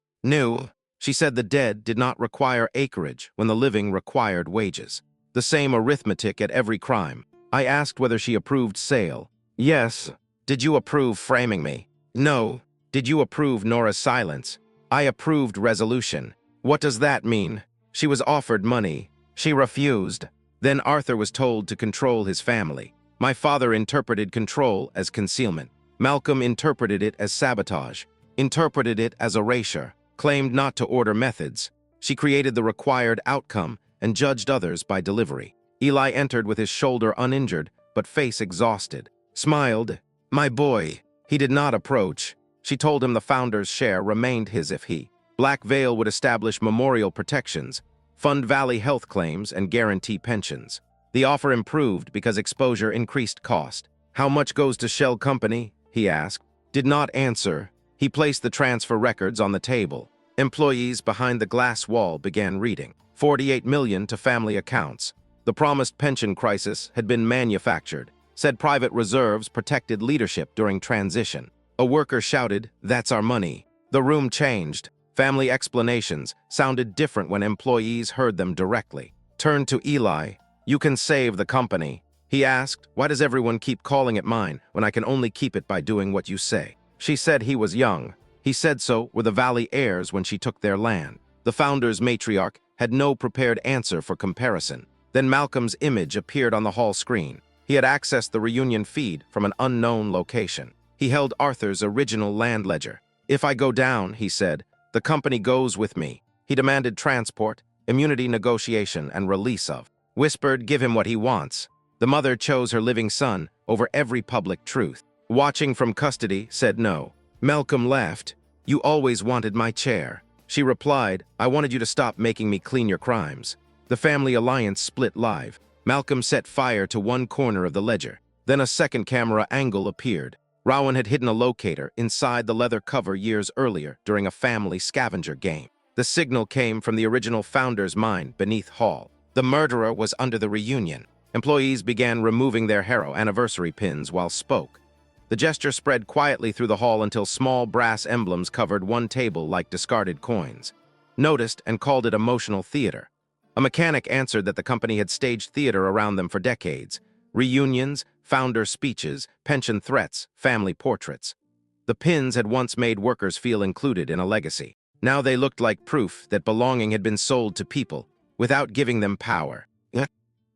S2: She said the dead did not require acreage when the living required wages. The same arithmetic at every crime. I asked whether she approved sale. Yes. Did you approve framing me? No. Did you approve Nora's silence? I approved resolution. What does that mean? She was offered money. She refused. Then Arthur was told to control his family. My father interpreted control as concealment. Malcolm interpreted it as sabotage, interpreted it as erasure, claimed not to order methods. She created the required outcome and judged others by delivery. Eli entered with his shoulder uninjured, but face exhausted. Smiled. My boy. He did not approach. She told him the founder's share remained his if he. Black Veil would establish memorial protections, fund Valley health claims, and guarantee pensions. The offer improved because exposure increased cost. How much goes to Shell Company? He asked. Did not answer. He placed the transfer records on the table. Employees behind the glass wall began reading. 48 million to family accounts. The promised pension crisis had been manufactured. Said private reserves protected leadership during transition. A worker shouted, "That's our money." The room changed. Family explanations sounded different when employees heard them directly. Turned to Eli. You can save the company. He asked, why does everyone keep calling it mine when I can only keep it by doing what you say? She said he was young. He said so were the Valley heirs when she took their land. The founder's matriarch had no prepared answer for comparison. Then Malcolm's image appeared on the hall screen. He had accessed the reunion feed from an unknown location. He held Arthur's original land ledger. If I go down, he said, the company goes with me. He demanded transport, immunity negotiation, and release of. Whispered, give him what he wants. The mother chose her living son over every public truth. Watching from custody, said no. Malcolm laughed. You always wanted my chair. She replied, I wanted you to stop making me clean your crimes. The family alliance split live. Malcolm set fire to one corner of the ledger. Then a second camera angle appeared. Rowan had hidden a locator inside the leather cover years earlier during a family scavenger game. The signal came from the original founder's mine beneath Hall. The murderer was under the reunion. Employees began removing their Harrow anniversary pins while spoke. The gesture spread quietly through the hall until small brass emblems covered one table like discarded coins. Noticed and called it emotional theater. A mechanic answered that the company had staged theater around them for decades. Reunions, founder speeches, pension threats, family portraits. The pins had once made workers feel included in a legacy. Now they looked like proof that belonging had been sold to people without giving them power.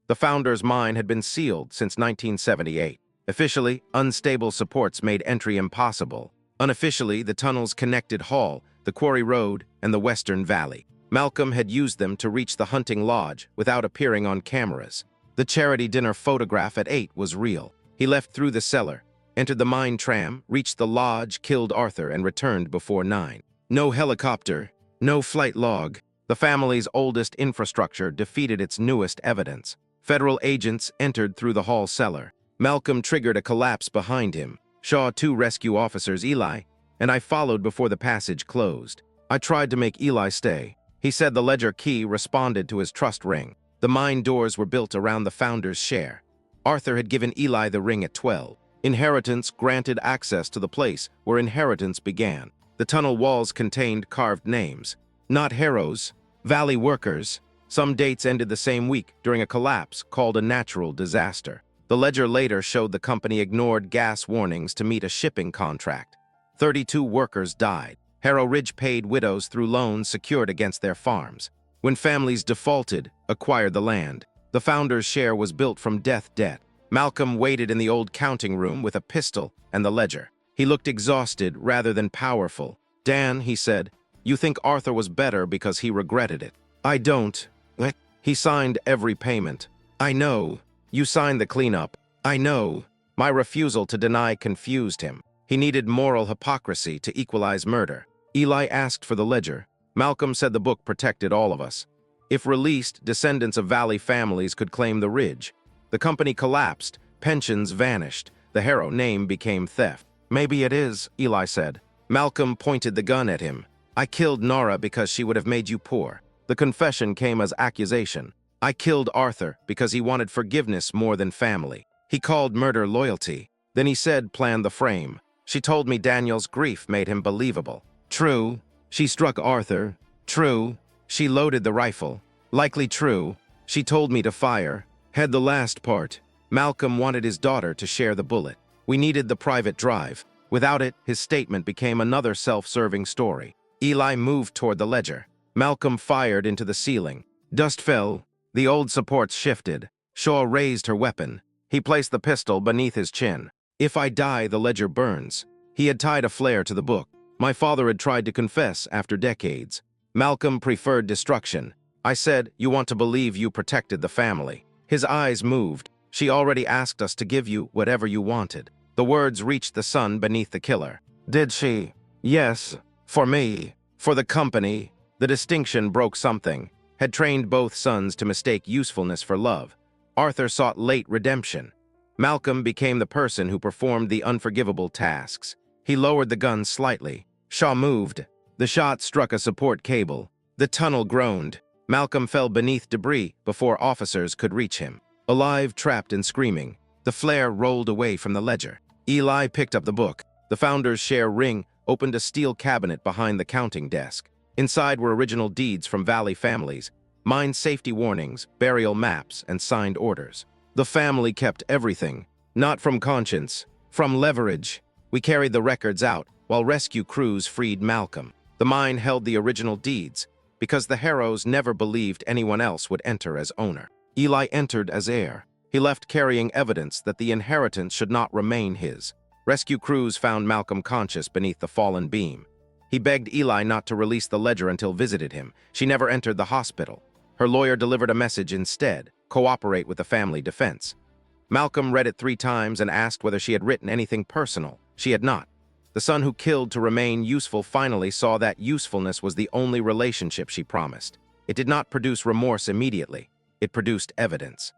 S2: The founder's mine had been sealed since 1978. Officially, unstable supports made entry impossible. Unofficially, the tunnels connected Hall, the Quarry Road, and the Western Valley. Malcolm had used them to reach the hunting lodge without appearing on cameras. The charity dinner photograph at 8 was real. He left through the cellar, entered the mine tram, reached the lodge, killed Arthur, and returned before 9. No helicopter, no flight log. The family's oldest infrastructure defeated its newest evidence. Federal agents entered through the hall cellar. Malcolm triggered a collapse behind him. Saw 2 rescue officers, Eli, and I followed before the passage closed. I tried to make Eli stay. He said the ledger key responded to his trust ring. The mine doors were built around the founder's share. Arthur had given Eli the ring at 12. Inheritance granted access to the place where inheritance began. The tunnel walls contained carved names. Not Harrow's, Valley workers. Some dates ended the same week during a collapse called a natural disaster. The ledger later showed the company ignored gas warnings to meet a shipping contract. 32 workers died. Harrow Ridge paid widows through loans secured against their farms. When families defaulted, acquired the land. The founder's share was built from death debt. Malcolm waited in the old counting room with a pistol and the ledger. He looked exhausted rather than powerful. Dan, he said, you think Arthur was better because he regretted it. I don't. He signed every payment. I know. You signed the cleanup. I know. My refusal to deny confused him. He needed moral hypocrisy to equalize murder. Eli asked for the ledger. Malcolm said the book protected all of us. If released, descendants of Valley families could claim the ridge. The company collapsed. Pensions vanished. The Harrow name became theft. Maybe it is, Eli said. Malcolm pointed the gun at him. I killed Nora because she would have made you poor. The confession came as accusation. I killed Arthur because he wanted forgiveness more than family. He called murder loyalty. Then he said plan the frame. She told me Daniel's grief made him believable. True. She struck Arthur. True. She loaded the rifle. Likely true. She told me to fire. Had the last part. Malcolm wanted his daughter to share the bullet. We needed the private drive. Without it, his statement became another self-serving story. Eli moved toward the ledger. Malcolm fired into the ceiling. Dust fell. The old supports shifted. Shaw raised her weapon. He placed the pistol beneath his chin. If I die, the ledger burns. He had tied a flare to the book. My father had tried to confess after decades. Malcolm preferred destruction. I said, you want to believe you protected the family. His eyes moved. She already asked us to give you whatever you wanted. The words reached the sun beneath the killer. Did she? Yes. For me. For the company. The distinction broke something. Had trained both sons to mistake usefulness for love. Arthur sought late redemption. Malcolm became the person who performed the unforgivable tasks. He lowered the gun slightly. Shaw moved. The shot struck a support cable. The tunnel groaned. Malcolm fell beneath debris before officers could reach him. Alive, trapped, and screaming, the flare rolled away from the ledger. Eli picked up the book. The founder's share ring opened a steel cabinet behind the counting desk. Inside were original deeds from Valley families, mine safety warnings, burial maps, and signed orders. The family kept everything, not from conscience, from leverage. We carried the records out, while rescue crews freed Malcolm. The mine held the original deeds, because the Harrows never believed anyone else would enter as owner. Eli entered as heir. He left carrying evidence that the inheritance should not remain his. Rescue crews found Malcolm conscious beneath the fallen beam. He begged Eli not to release the ledger until visited him. She never entered the hospital. Her lawyer delivered a message instead: cooperate with the family defense. Malcolm read it 3 times and asked whether she had written anything personal. She had not. The son who killed to remain useful finally saw that usefulness was the only relationship she promised. It did not produce remorse immediately. It produced evidence.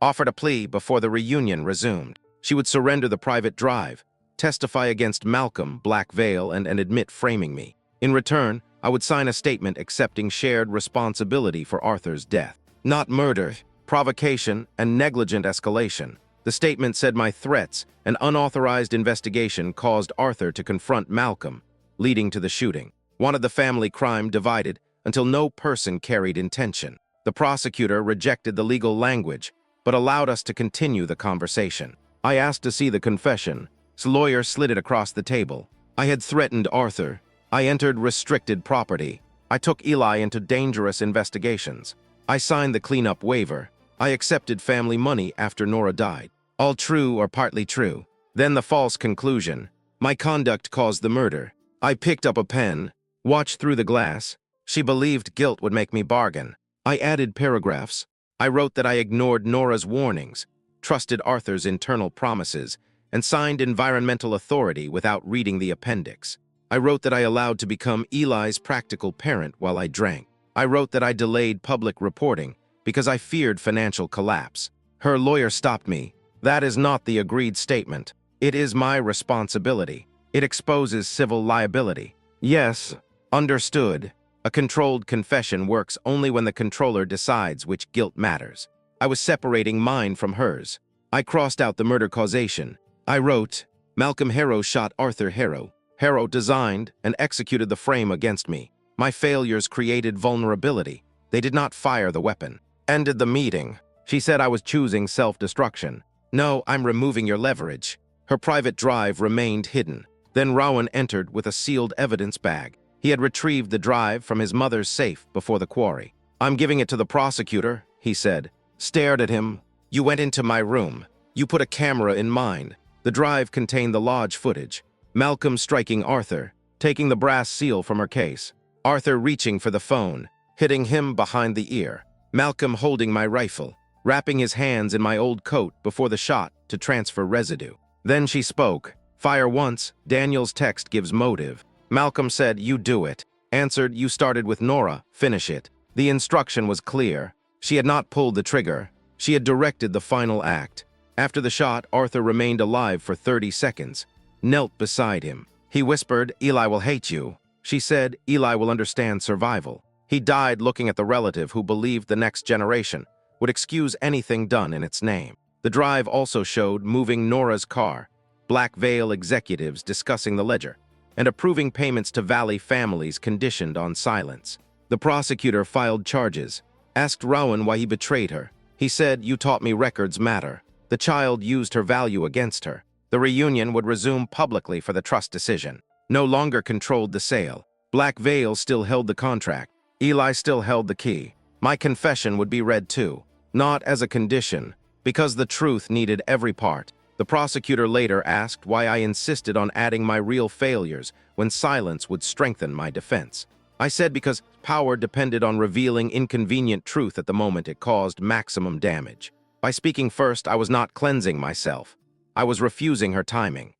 S2: Offered a plea before the reunion resumed. She would surrender the private drive, testify against Malcolm, Black Veil, and admit framing me. In return, I would sign a statement accepting shared responsibility for Arthur's death. Not murder, provocation, and negligent escalation. The statement said my threats and unauthorized investigation caused Arthur to confront Malcolm, leading to the shooting. Wanted the family crime divided until no person carried intention. The prosecutor rejected the legal language, but allowed us to continue the conversation. I asked to see the confession. His lawyer slid it across the table. I had threatened Arthur. I entered restricted property. I took Eli into dangerous investigations. I signed the cleanup waiver. I accepted family money after Nora died. All true or partly true. Then the false conclusion. My conduct caused the murder. I picked up a pen, watched through the glass. She believed guilt would make me bargain. I added paragraphs. I wrote that I ignored Nora's warnings, trusted Arthur's internal promises, and signed environmental authority without reading the appendix. I wrote that I allowed to become Eli's practical parent while I drank. I wrote that I delayed public reporting because I feared financial collapse. Her lawyer stopped me. That is not the agreed statement. It is my responsibility. It exposes civil liability. Yes, understood. A controlled confession works only when the controller decides which guilt matters. I was separating mine from hers. I crossed out the murder causation. I wrote, Malcolm Harrow shot Arthur Harrow. Harrow designed and executed the frame against me. My failures created vulnerability. They did not fire the weapon. Ended the meeting. She said I was choosing self-destruction. No, I'm removing your leverage. Her private drive remained hidden. Then Rowan entered with a sealed evidence bag. He had retrieved the drive from his mother's safe before the quarry. I'm giving it to the prosecutor, he said. Stared at him. You went into my room. You put a camera in mine. The drive contained the lodge footage. Malcolm striking Arthur, taking the brass seal from her case. Arthur reaching for the phone, hitting him behind the ear. Malcolm holding my rifle, wrapping his hands in my old coat before the shot to transfer residue. Then she spoke. Fire once, Daniel's text gives motive. Malcolm said, you do it. Answered, you started with Nora, finish it. The instruction was clear. She had not pulled the trigger. She had directed the final act. After the shot, Arthur remained alive for 30 seconds. Knelt beside him. He whispered, Eli will hate you. She said, Eli will understand survival. He died looking at the relative who believed the next generation would excuse anything done in its name. The drive also showed moving Nora's car, Black Veil executives discussing the ledger, and approving payments to Valley families conditioned on silence. The prosecutor filed charges, asked Rowan why he betrayed her. He said, "You taught me records matter." The child used her value against her. The reunion would resume publicly for the trust decision. No longer controlled the sale. Black Veil still held the contract. Eli still held the key. My confession would be read too, not as a condition, because the truth needed every part. The prosecutor later asked why I insisted on adding my real failures when silence would strengthen my defense. I said because power depended on revealing inconvenient truth at the moment it caused maximum damage. By speaking first, I was not cleansing myself. I was refusing her timing.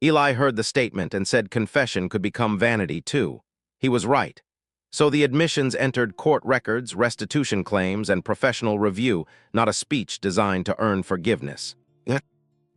S2: Eli heard the statement and said confession could become vanity too. He was right. So the admissions entered court records, restitution claims, and professional review, not a speech designed to earn forgiveness.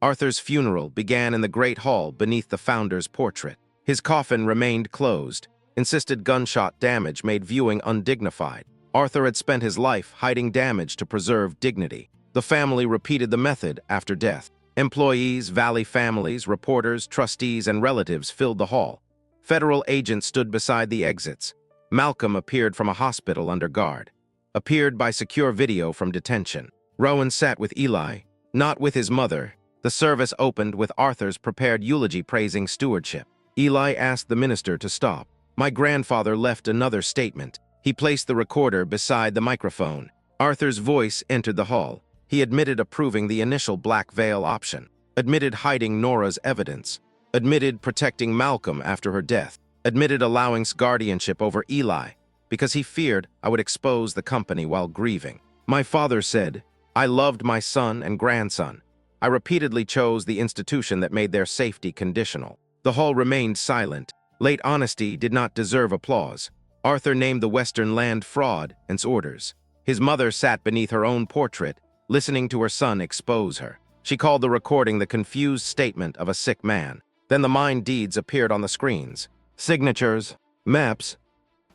S2: Arthur's funeral began in the Great Hall beneath the founder's portrait. His coffin remained closed. Insisted gunshot damage made viewing undignified. Arthur had spent his life hiding damage to preserve dignity. The family repeated the method after death. Employees, Valley families, reporters, trustees, and relatives filled the hall. Federal agents stood beside the exits. Malcolm appeared from a hospital under guard. Appeared by secure video from detention. Rowan sat with Eli, not with his mother. The service opened with Arthur's prepared eulogy praising stewardship. Eli asked the minister to stop. My grandfather left another statement. He placed the recorder beside the microphone. Arthur's voice entered the hall. He admitted approving the initial Black Veil option. Admitted hiding Nora's evidence. Admitted protecting Malcolm after her death. Admitted allowing guardianship over Eli because he feared I would expose the company while grieving. My father said, "I loved my son and grandson. I repeatedly chose the institution that made their safety conditional." The hall remained silent. Late honesty did not deserve applause. Arthur named the Western land fraud and its orders. His mother sat beneath her own portrait, listening to her son expose her. She called the recording the confused statement of a sick man. Then the mine deeds appeared on the screens. Signatures, maps,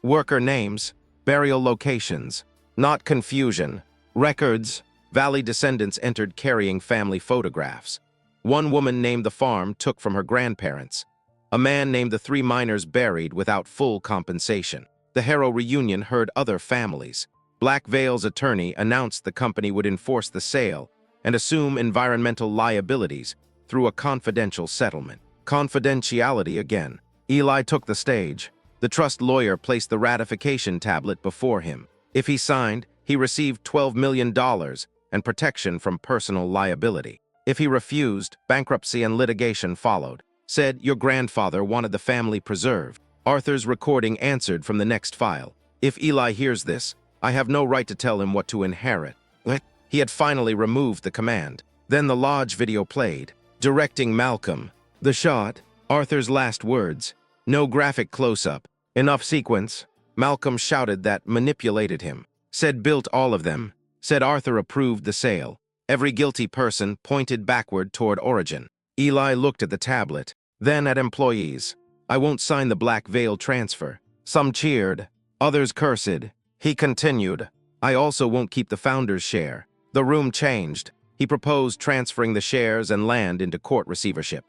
S2: worker names, burial locations. Not confusion. Records. Valley descendants entered carrying family photographs. One woman named the farm took from her grandparents. A man named the 3 miners buried without full compensation. The Harrow reunion heard other families. Black Veil's attorney announced the company would enforce the sale and assume environmental liabilities through a confidential settlement. Confidentiality again. Eli took the stage. The trust lawyer placed the ratification tablet before him. If he signed, he received $12 million and protection from personal liability. If he refused, bankruptcy and litigation followed. Said, "Your grandfather wanted the family preserved." Arthur's recording answered from the next file. "If Eli hears this, I have no right to tell him what to inherit." He had finally removed the command. Then the lodge video played, directing Malcolm. The shot, Arthur's last words. No graphic close-up. Enough sequence. Malcolm shouted that manipulated him. Said built all of them. Said Arthur approved the sale. Every guilty person pointed backward toward origin. Eli looked at the tablet, then at employees. "I won't sign the Black Veil transfer." Some cheered, others cursed. He continued, "I also won't keep the founder's share." The room changed. He proposed transferring the shares and land into court receivership,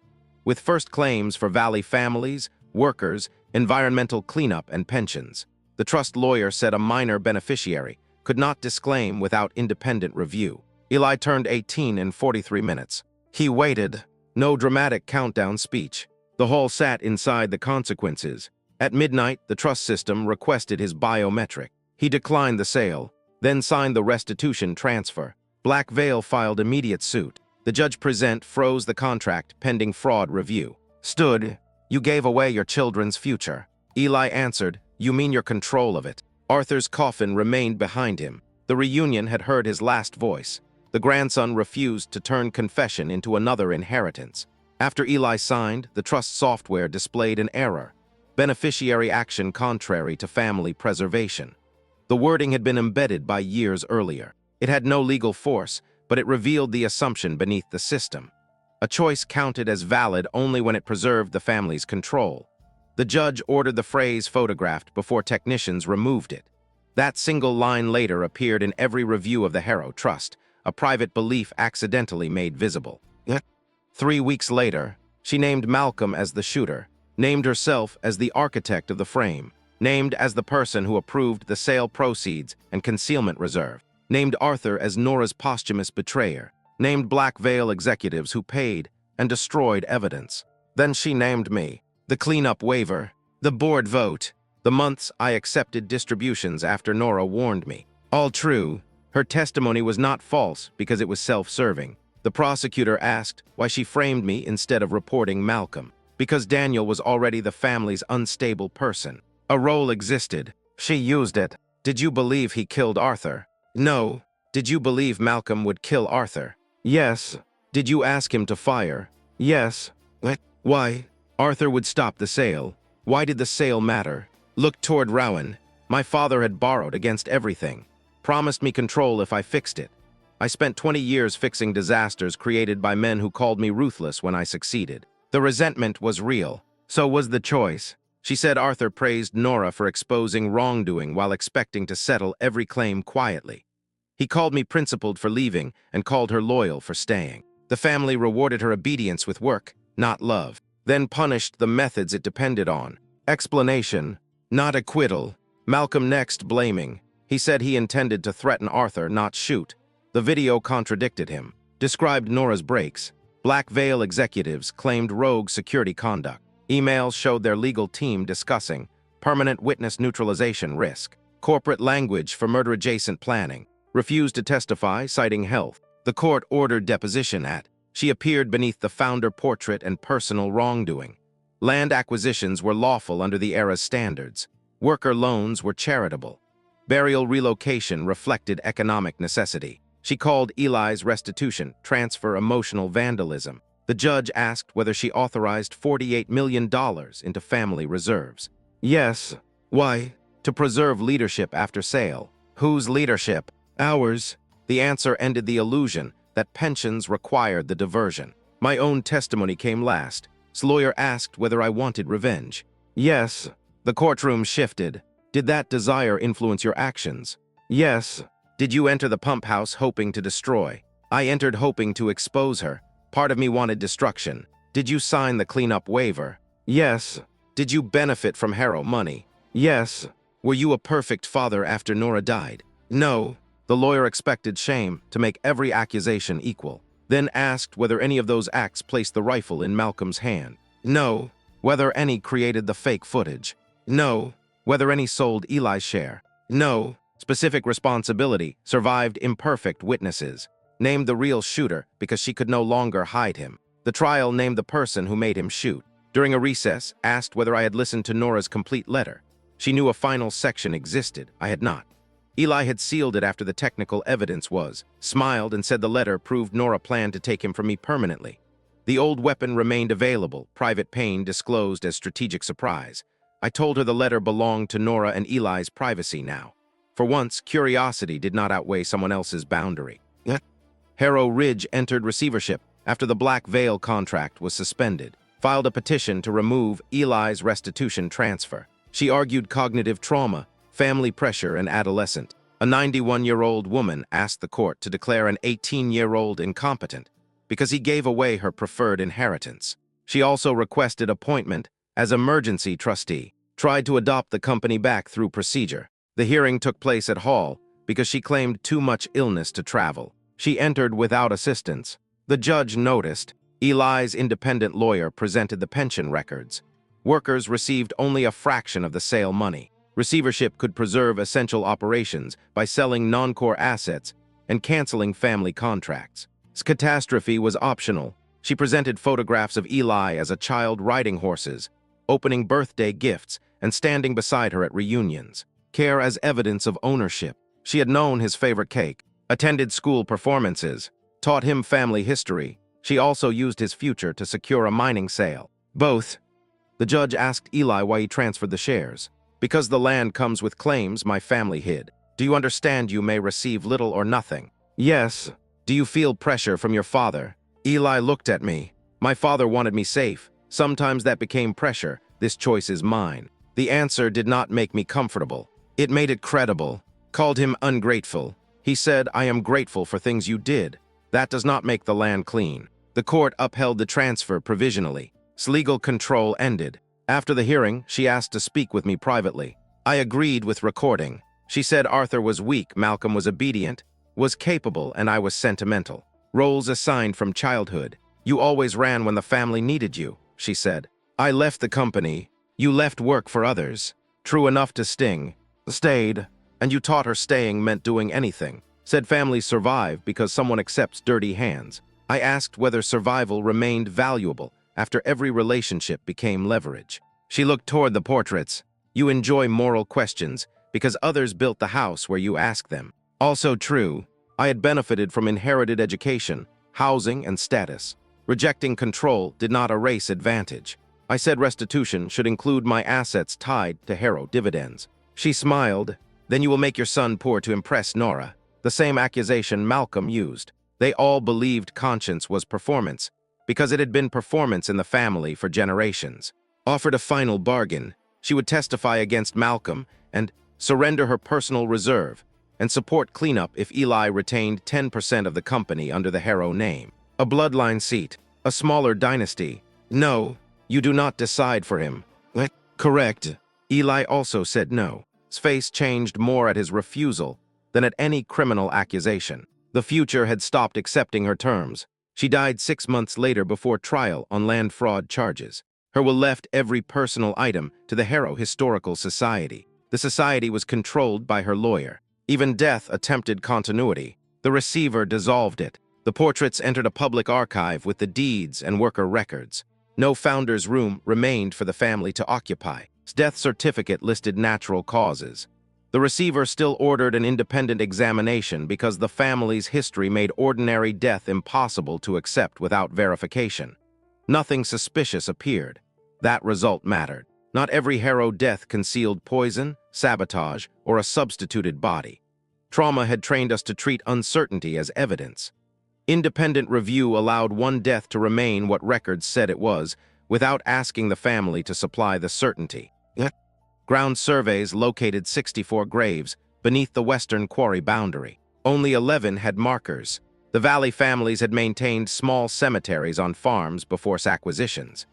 S2: with first claims for Valley families, workers, environmental cleanup, and pensions. The trust lawyer said a minor beneficiary could not disclaim without independent review. Eli turned 18 in 43 minutes. He waited. No dramatic countdown speech. The hall sat inside the consequences. At midnight, the trust system requested his biometric. He declined the sale, then signed the restitution transfer. Black Veil filed immediate suit. The judge present froze the contract pending fraud review. Stood, "You gave away your children's future." Eli answered, "You mean your control of it." Arthur's coffin remained behind him. The reunion had heard his last voice. The grandson refused to turn confession into another inheritance. After Eli signed, the trust software displayed an error. Beneficiary action contrary to family preservation. The wording had been embedded by years earlier. It had no legal force, but it revealed the assumption beneath the system. A choice counted as valid only when it preserved the family's control. The judge ordered the phrase photographed before technicians removed it. That single line later appeared in every review of the Harrow Trust, a private belief accidentally made visible. 3 weeks later, she named Malcolm as the shooter, named herself as the architect of the frame, named as the person who approved the sale proceeds and concealment reserve, named Arthur as Nora's posthumous betrayer, named Black Veil executives who paid and destroyed evidence. Then she named me, the cleanup waiver, the board vote, the months I accepted distributions after Nora warned me. All true. Her testimony was not false because it was self-serving. The prosecutor asked why she framed me instead of reporting Malcolm. Because Daniel was already the family's unstable person. A role existed. She used it. Did you believe he killed Arthur? No. Did you believe Malcolm would kill Arthur? Yes. Did you ask him to fire? Yes. What? Why? Arthur would stop the sale. Why did the sale matter? Looked toward Rowan. My father had borrowed against everything. Promised me control if I fixed it. I spent 20 years fixing disasters created by men who called me ruthless when I succeeded. The resentment was real. So was the choice. She said Arthur praised Nora for exposing wrongdoing while expecting to settle every claim quietly. He called me principled for leaving and called her loyal for staying. The family rewarded her obedience with work, not love, then punished the methods it depended on. Explanation, not acquittal. Malcolm next blaming. He said he intended to threaten Arthur, not shoot. The video contradicted him. Described Nora's breaks. Black Veil executives claimed rogue security conduct. Emails showed their legal team discussing permanent witness neutralization risk. Corporate language for murder-adjacent planning. Refused to testify, citing health. The court ordered deposition at. She appeared beneath the founder portrait and personal wrongdoing. Land acquisitions were lawful under the era's standards. Worker loans were charitable. Burial relocation reflected economic necessity. She called Eli's restitution transfer emotional vandalism. The judge asked whether she authorized $48 million into family reserves. Yes. Why? To preserve leadership after sale. Whose leadership? Ours. The answer ended the illusion that pensions required the diversion. My own testimony came last. Lawyer asked whether I wanted revenge. Yes. The courtroom shifted. Did that desire influence your actions? Yes. Did you enter the pump house hoping to destroy? I entered hoping to expose her. Part of me wanted destruction. Did you sign the cleanup waiver? Yes. Did you benefit from Harrow money? Yes. Were you a perfect father after Nora died? No. The lawyer expected shame to make every accusation equal. Then asked whether any of those acts placed the rifle in Malcolm's hand. No. Whether any created the fake footage. No. Whether any sold Eli's share. No. Specific responsibility survived imperfect witnesses. Named the real shooter because she could no longer hide him. The trial named the person who made him shoot. During a recess, asked whether I had listened to Nora's complete letter. She knew a final section existed. I had not. Eli had sealed it after the technical evidence was, smiled and said the letter proved Nora planned to take him from me permanently. The old weapon remained available, private pain disclosed as strategic surprise. I told her the letter belonged to Nora and Eli's privacy now. For once, curiosity did not outweigh someone else's boundary. Harrow Ridge entered receivership after the Black Veil contract was suspended, filed a petition to remove Eli's restitution transfer. She argued cognitive trauma, family pressure, and adolescent. A 91-year-old woman asked the court to declare an 18-year-old incompetent because he gave away her preferred inheritance. She also requested appointment as emergency trustee, tried to adopt the company back through procedure. The hearing took place at Hall because she claimed too much illness to travel. She entered without assistance. The judge noticed. Eli's independent lawyer presented the pension records. Workers received only a fraction of the sale money. Receivership could preserve essential operations by selling non-core assets and canceling family contracts. Catastrophe was optional. She presented photographs of Eli as a child riding horses, opening birthday gifts, and standing beside her at reunions. Care as evidence of ownership. She had known his favorite cake, attended school performances, taught him family history. She also used his future to secure a mining sale. Both. The judge asked Eli why he transferred the shares. Because the land comes with claims my family hid. Do you understand you may receive little or nothing? Yes. Do you feel pressure from your father? Eli looked at me. My father wanted me safe. Sometimes that became pressure. This choice is mine. The answer did not make me comfortable. It made it credible. called him ungrateful. He said, "I am grateful for things you did. That does not make the land clean." The court upheld the transfer provisionally. Legal control ended. After the hearing, she asked to speak with me privately. I agreed with recording. She said Arthur was weak, Malcolm was obedient, was capable, and I was sentimental. Roles assigned from childhood. "You always ran when the family needed you," she said. "I left the company. You left work for others. True enough to sting. Stayed. And you taught her staying meant doing anything. Said families survive because someone accepts dirty hands." I asked whether survival remained valuable after every relationship became leverage. She looked toward the portraits. "You enjoy moral questions because others built the house where you ask them." Also true, I had benefited from inherited education, housing, and status. Rejecting control did not erase advantage. I said restitution should include my assets tied to Harrow dividends. She smiled. "Then you will make your son poor to impress Nora." The same accusation Malcolm used. They all believed conscience was performance, because it had been performance in the family for generations. Offered a final bargain. She would testify against Malcolm and surrender her personal reserve and support cleanup if Eli retained 10% of the company under the Harrow name. A bloodline seat, a smaller dynasty. "No, you do not decide for him." "Correct." Eli also said no. His face changed more at his refusal than at any criminal accusation. The future had stopped accepting her terms. She died 6 months later before trial on land fraud charges. Her will left every personal item to the Harrow Historical Society. The society was controlled by her lawyer. Even death attempted continuity. The receiver dissolved it. The portraits entered a public archive with the deeds and worker records. No founder's room remained for the family to occupy. His death certificate listed natural causes. The receiver still ordered an independent examination because the family's history made ordinary death impossible to accept without verification. Nothing suspicious appeared. That result mattered. Not every Harrow death concealed poison, sabotage, or a substituted body. Trauma had trained us to treat uncertainty as evidence. Independent review allowed one death to remain what records said it was, without asking the family to supply the certainty. Ground surveys located 64 graves beneath the western quarry boundary. Only 11 had markers. The Valley families had maintained small cemeteries on farms before acquisitions.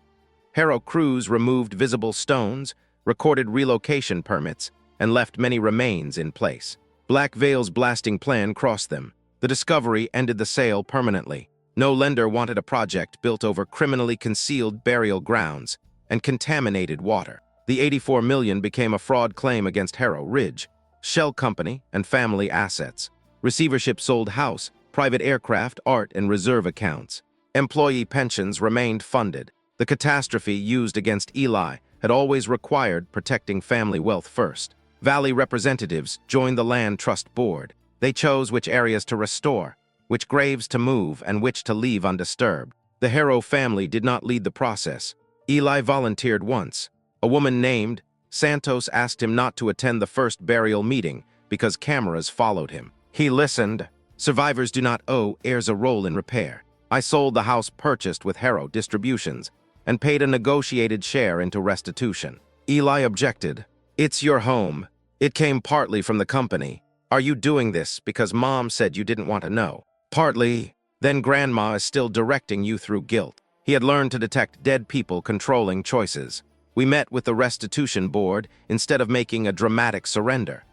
S2: Harrow crews removed visible stones, recorded relocation permits, and left many remains in place. Black Veil's blasting plan crossed them. The discovery ended the sale permanently. No lender wanted a project built over criminally concealed burial grounds and contaminated water. The $84 million became a fraud claim against Harrow Ridge, shell company, and family assets. Receivership sold house, private aircraft, art, and reserve accounts. Employee pensions remained funded. The catastrophe used against Eli had always required protecting family wealth first. Valley representatives joined the Land Trust Board. They chose which areas to restore, which graves to move, and which to leave undisturbed. The Harrow family did not lead the process. Eli volunteered once. A woman named Santos asked him not to attend the first burial meeting because cameras followed him. He listened. Survivors do not owe heirs a role in repair. I sold the house purchased with Harrow distributions and paid a negotiated share into restitution. Eli objected. "It's your home. It came partly from the company. Are you doing this because Mom said you didn't want to know?" "Partly. Then Grandma is still directing you through guilt." He had learned to detect dead people controlling choices. We met with the restitution board instead of making a dramatic surrender.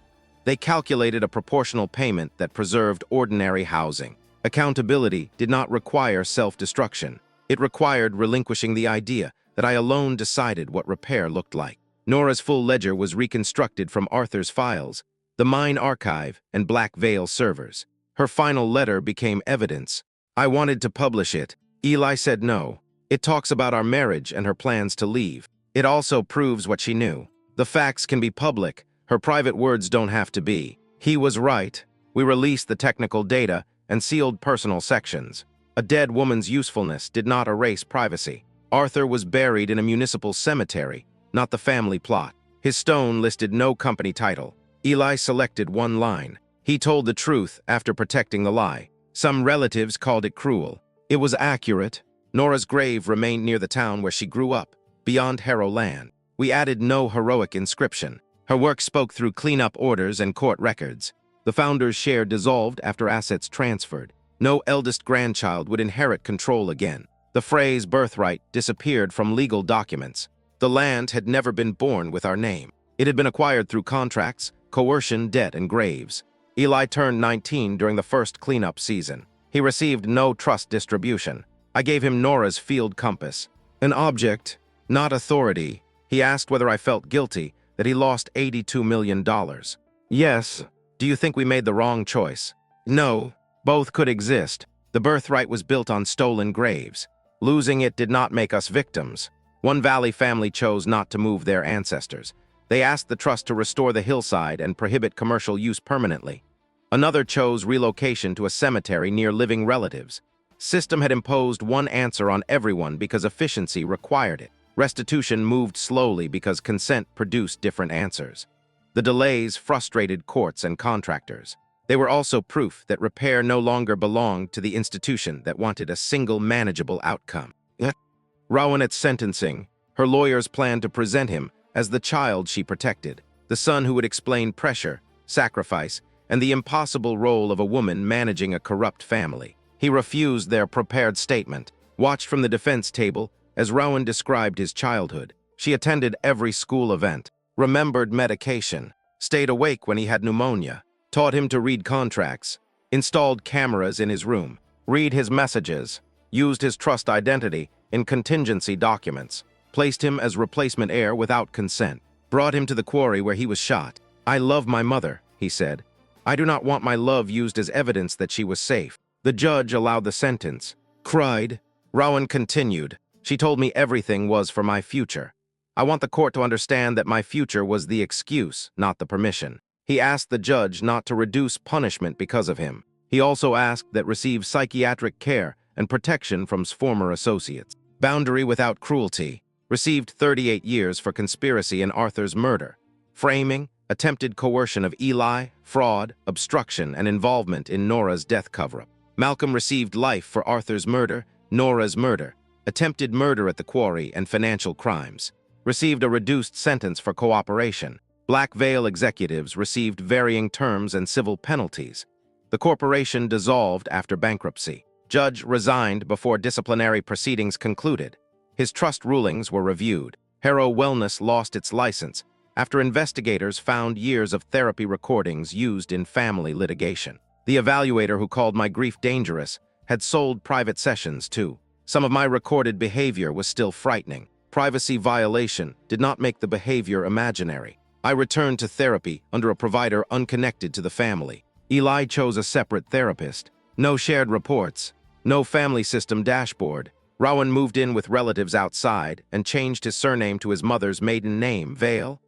S2: They calculated a proportional payment that preserved ordinary housing. Accountability did not require self-destruction. It required relinquishing the idea that I alone decided what repair looked like. Nora's full ledger was reconstructed from Arthur's files, the mine archive, and Black Veil servers. Her final letter became evidence. I wanted to publish it. Eli said no. It talks about our marriage and her plans to leave. It also proves what she knew. The facts can be public. Her private words don't have to be. He was right. We released the technical data and sealed personal sections. A dead woman's usefulness did not erase privacy. Arthur was buried in a municipal cemetery, not the family plot. His stone listed no company title. Eli selected one line. He told the truth after protecting the lie. Some relatives called it cruel. It was accurate. Nora's grave remained near the town where she grew up, beyond Harrow land. We added no heroic inscription. Her work spoke through cleanup orders and court records. The founder's share dissolved after assets transferred. No eldest grandchild would inherit control again. The phrase birthright disappeared from legal documents. The land had never been born with our name. It had been acquired through contracts, coercion, debt, and graves. Eli turned 19 during the first cleanup season. He received no trust distribution. I gave him Nora's field compass. An object, not authority. He asked whether I felt guilty that he lost $82 million. Yes. Do you think we made the wrong choice? No. Both could exist. The birthright was built on stolen graves. Losing it did not make us victims. One Valley family chose not to move their ancestors. They asked the trust to restore the hillside and prohibit commercial use permanently. Another chose relocation to a cemetery near living relatives. System had imposed one answer on everyone because efficiency required it. Restitution moved slowly because consent produced different answers. The delays frustrated courts and contractors. They were also proof that repair no longer belonged to the institution that wanted a single manageable outcome. Rowan at sentencing, her lawyers planned to present him as the child she protected, the son who would explain pressure, sacrifice, and the impossible role of a woman managing a corrupt family. He refused their prepared statement, watched from the defense table as Rowan described his childhood. She attended every school event, remembered medication, stayed awake when he had pneumonia, taught him to read contracts, installed cameras in his room, read his messages, used his trust identity in contingency documents, placed him as replacement heir without consent, brought him to the quarry where he was shot. I love my mother, he said. I do not want my love used as evidence that she was safe. The judge allowed the sentence. Cried. Rowan continued. She told me everything was for my future. I want the court to understand that my future was the excuse, not the permission. He asked the judge not to reduce punishment because of him. He also asked that receive psychiatric care and protection from former associates. Boundary without cruelty. Received 38 years for conspiracy in Arthur's murder. Framing, attempted coercion of Eli, fraud, obstruction, and involvement in Nora's death cover-up. Malcolm received life for Arthur's murder, Nora's murder, attempted murder at the quarry, and financial crimes. Received a reduced sentence for cooperation. Black Veil executives received varying terms and civil penalties. The corporation dissolved after bankruptcy. Judge resigned before disciplinary proceedings concluded. His trust rulings were reviewed. Harrow Wellness lost its license after investigators found years of therapy recordings used in family litigation. The evaluator who called my grief dangerous had sold private sessions too. Some of my recorded behavior was still frightening. Privacy violation did not make the behavior imaginary. I returned to therapy under a provider unconnected to the family. Eli chose a separate therapist. No shared reports. No family system dashboard. Rowan moved in with relatives outside and changed his surname to his mother's maiden name, Vale.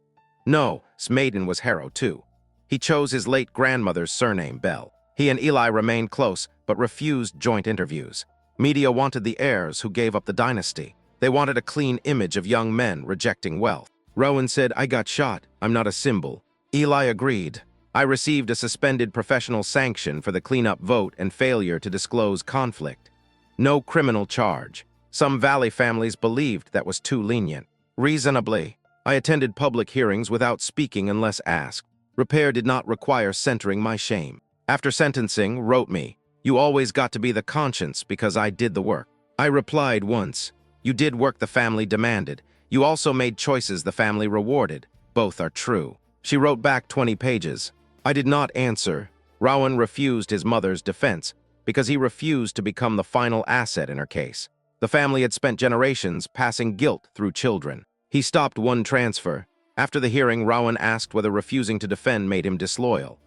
S2: No, his maiden was Harrow too. He chose his late grandmother's surname, Bell. He and Eli remained close, but refused joint interviews. Media wanted the heirs who gave up the dynasty. They wanted a clean image of young men rejecting wealth. Rowan said, I got shot. I'm not a symbol. Eli agreed. I received a suspended professional sanction for the cleanup vote and failure to disclose conflict. No criminal charge. Some Valley families believed that was too lenient. Reasonably, I attended public hearings without speaking unless asked. Repair did not require centering my shame. After sentencing, wrote me, you always got to be the conscience because I did the work. I replied once, you did work the family demanded. You also made choices the family rewarded. Both are true. She wrote back 20 pages. I did not answer. Rowan refused his mother's defense because he refused to become the final asset in her case. The family had spent generations passing guilt through children. He stopped one transfer. After the hearing, Rowan asked whether refusing to defend made him disloyal.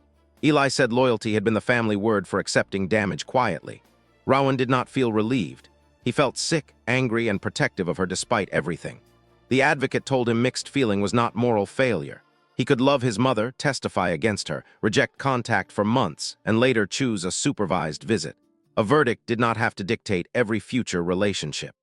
S2: Eli said loyalty had been the family word for accepting damage quietly. Rowan did not feel relieved. He felt sick, angry, and protective of her despite everything. The advocate told him mixed feeling was not moral failure. He could love his mother, testify against her, reject contact for months, and later choose a supervised visit. A verdict did not have to dictate every future relationship.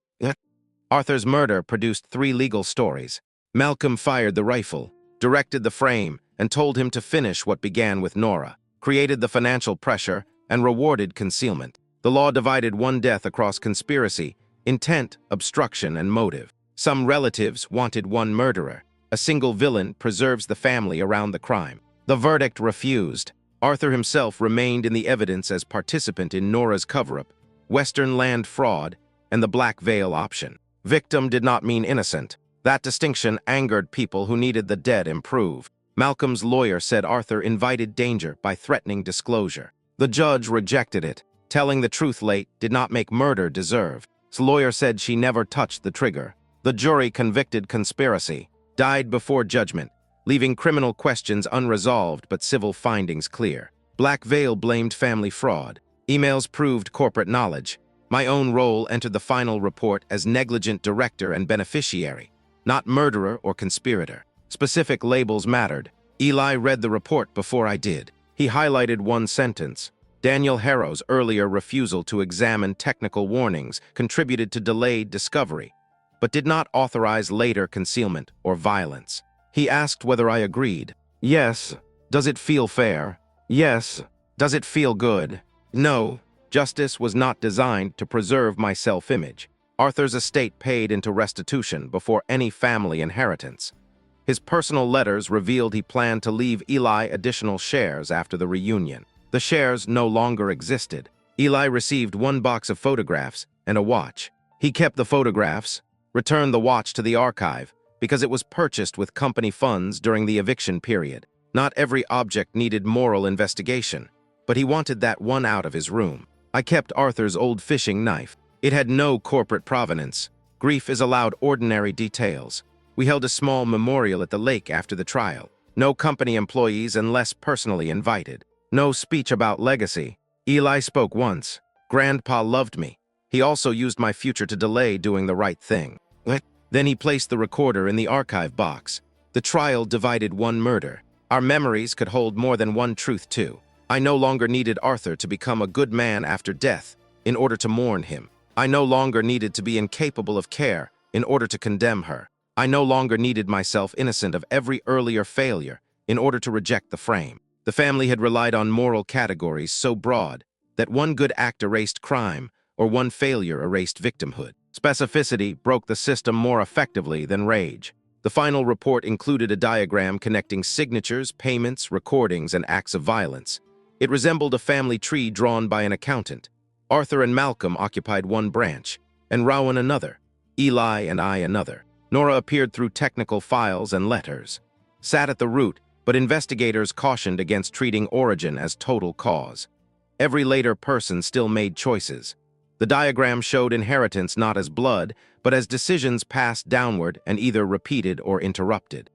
S2: Arthur's murder produced 3 legal stories. Malcolm fired the rifle, directed the frame, and told him to finish what began with Nora, created the financial pressure, and rewarded concealment. The law divided one death across conspiracy, intent, obstruction, and motive. Some relatives wanted one murderer. A single villain preserves the family around the crime. The verdict refused. Arthur himself remained in the evidence as participant in Nora's cover-up, Western land fraud, and the Black Veil option. Victim did not mean innocent. That distinction angered people who needed the dead improved. Malcolm's lawyer said Arthur invited danger by threatening disclosure. The judge rejected it. Telling the truth late did not make murder deserve. His lawyer said she never touched the trigger. The jury convicted conspiracy, died before judgment, leaving criminal questions unresolved but civil findings clear. Black Veil blamed family fraud. Emails proved corporate knowledge. My own role entered the final report as negligent director and beneficiary, not murderer or conspirator. Specific labels mattered. Eli read the report before I did. He highlighted one sentence. Daniel Harrow's earlier refusal to examine technical warnings contributed to delayed discovery, but did not authorize later concealment or violence. He asked whether I agreed. Yes. Does it feel fair? Yes. Does it feel good? No. Justice was not designed to preserve my self-image. Arthur's estate paid into restitution before any family inheritance. His personal letters revealed he planned to leave Eli additional shares after the reunion. The shares no longer existed. Eli received one box of photographs and a watch. He kept the photographs, returned the watch to the archive, because it was purchased with company funds during the eviction period. Not every object needed moral investigation, but he wanted that one out of his room. I kept Arthur's old fishing knife. It had no corporate provenance. Grief is allowed ordinary details. We held a small memorial at the lake after the trial. No company employees unless personally invited. No speech about legacy. Eli spoke once. Grandpa loved me. He also used my future to delay doing the right thing. Then he placed the recorder in the archive box. The trial divided one murder. Our memories could hold more than one truth too. I no longer needed Arthur to become a good man after death in order to mourn him. I no longer needed to be incapable of care in order to condemn her. I no longer needed myself innocent of every earlier failure in order to reject the frame. The family had relied on moral categories so broad that one good act erased crime or one failure erased victimhood. Specificity broke the system more effectively than rage. The final report included a diagram connecting signatures, payments, recordings, and acts of violence. It resembled a family tree drawn by an accountant. Arthur and Malcolm occupied one branch, and Rowan another, Eli and I another. Nora appeared through technical files and letters, sat at the root, but investigators cautioned against treating origin as total cause. Every later person still made choices. The diagram showed inheritance not as blood, but as decisions passed downward and either repeated or interrupted.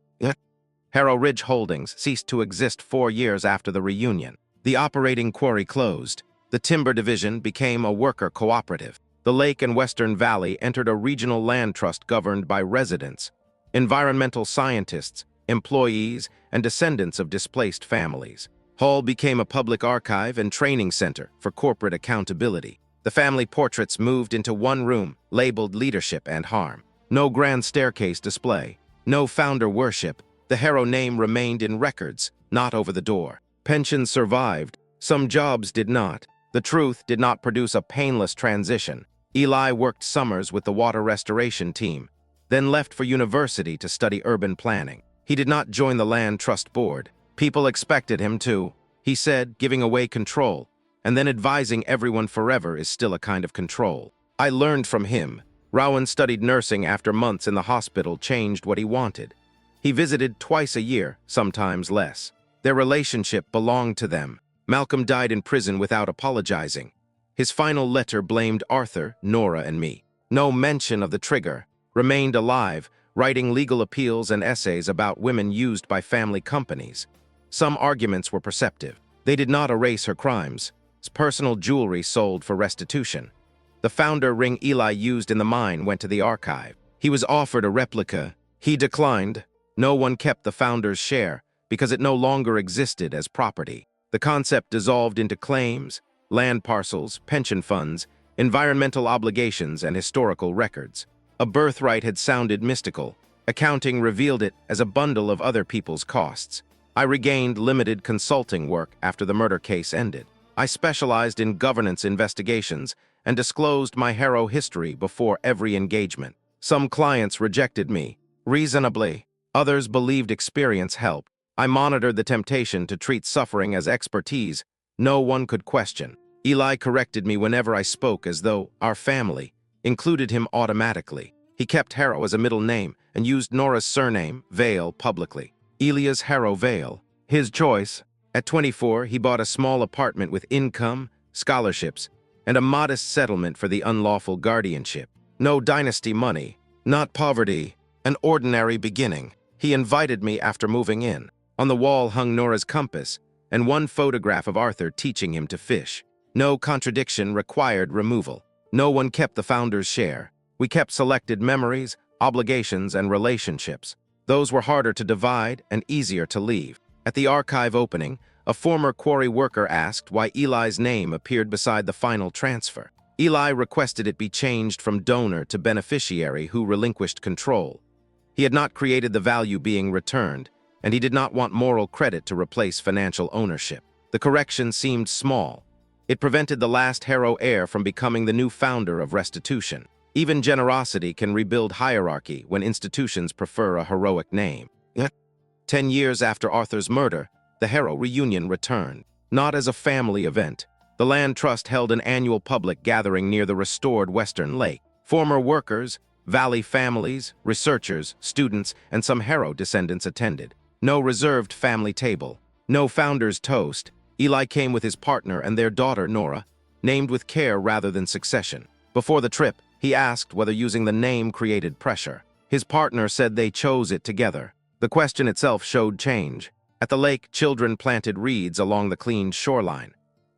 S2: Harrow Ridge Holdings ceased to exist 4 years after the reunion. The operating quarry closed. The timber division became a worker cooperative. The lake and Western Valley entered a regional land trust governed by residents, environmental scientists, employees, and descendants of displaced families. Hall became a public archive and training center for corporate accountability. The family portraits moved into one room, labeled Leadership and Harm. No grand staircase display, no founder worship. The Harrow name remained in records, not over the door. Pensions survived. Some jobs did not. The truth did not produce a painless transition. Eli worked summers with the water restoration team, then left for university to study urban planning. He did not join the land trust board. People expected him to. He said, giving away control, and then advising everyone forever is still a kind of control. I learned from him. Rowan studied nursing after months in the hospital changed what he wanted. He visited twice a year, sometimes less. Their relationship belonged to them. Malcolm died in prison without apologizing. His final letter blamed Arthur, Nora, and me. No mention of the trigger. Remained alive, writing legal appeals and essays about women used by family companies. Some arguments were perceptive. They did not erase her crimes. His personal jewelry sold for restitution. The founder ring Eli used in the mine went to the archive. He was offered a replica. He declined. No one kept the founder's share because it no longer existed as property. The concept dissolved into claims, land parcels, pension funds, environmental obligations, and historical records. A birthright had sounded mystical. Accounting revealed it as a bundle of other people's costs. I regained limited consulting work after the murder case ended. I specialized in governance investigations and disclosed my Harrow history before every engagement. Some clients rejected me, reasonably. Others believed experience helped. I monitored the temptation to treat suffering as expertise no one could question. Eli corrected me whenever I spoke as though our family included him automatically. He kept Harrow as a middle name and used Nora's surname, Vale, publicly. Elias Harrow Vale. His choice. At 24, he bought a small apartment with income, scholarships, and a modest settlement for the unlawful guardianship. No dynasty money, not poverty, an ordinary beginning. He invited me after moving in. On the wall hung Nora's compass and one photograph of Arthur teaching him to fish. No contradiction required removal. No one kept the founder's share. We kept selected memories, obligations, and relationships. Those were harder to divide and easier to leave. At the archive opening, a former quarry worker asked why Eli's name appeared beside the final transfer. Eli requested it be changed from donor to beneficiary who relinquished control. He had not created the value being returned, and he did not want moral credit to replace financial ownership. The correction seemed small. It prevented the last Harrow heir from becoming the new founder of restitution. Even generosity can rebuild hierarchy when institutions prefer a heroic name. 10 years after Arthur's murder, the Harrow reunion returned. Not as a family event. The Land Trust held an annual public gathering near the restored Western Lake. Former workers, Valley families, researchers, students, and some Harrow descendants attended. No reserved family table. No founder's toast. Eli came with his partner and their daughter, Nora, named with care rather than succession. Before the trip, he asked whether using the name created pressure. His partner said they chose it together. The question itself showed change. At the lake, children planted reeds along the cleaned shoreline.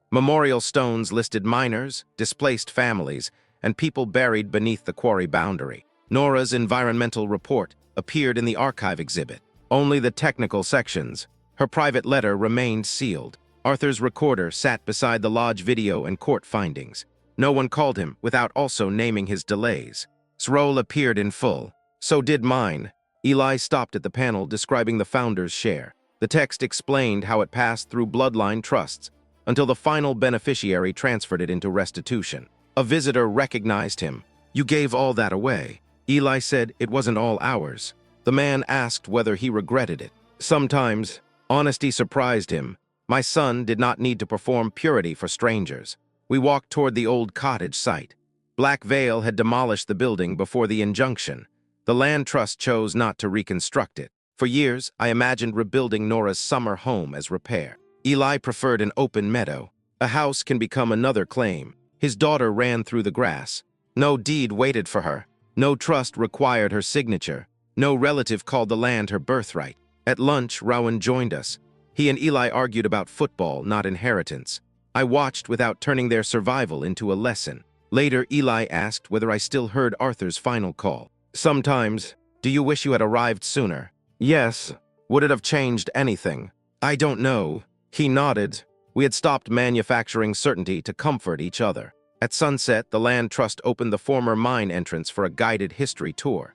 S2: Memorial stones listed miners, displaced families, and people buried beneath the quarry boundary. Nora's environmental report appeared in the archive exhibit. Only the technical sections. Her private letter remained sealed. Arthur's recorder sat beside the lodge video and court findings. No one called him without also naming his delays. Sroll appeared in full. So did mine. Eli stopped at the panel describing the founder's share. The text explained how it passed through bloodline trusts until the final beneficiary transferred it into restitution. A visitor recognized him. "You gave all that away." Eli said it wasn't all ours. The man asked whether he regretted it. Sometimes, honesty surprised him. My son did not need to perform purity for strangers. We walked toward the old cottage site. Black Veil had demolished the building before the injunction. The Land Trust chose not to reconstruct it. For years, I imagined rebuilding Nora's summer home as repair. Eli preferred an open meadow. A house can become another claim. His daughter ran through the grass. No deed waited for her. No trust required her signature. No relative called the land her birthright. At lunch, Rowan joined us. He and Eli argued about football, not inheritance. I watched without turning their survival into a lesson. Later, Eli asked whether I still heard Arthur's final call. "Sometimes. Do you wish you had arrived sooner?" "Yes." "Would it have changed anything?" "I don't know." He nodded. We had stopped manufacturing certainty to comfort each other. At sunset, the Land Trust opened the former mine entrance for a guided history tour.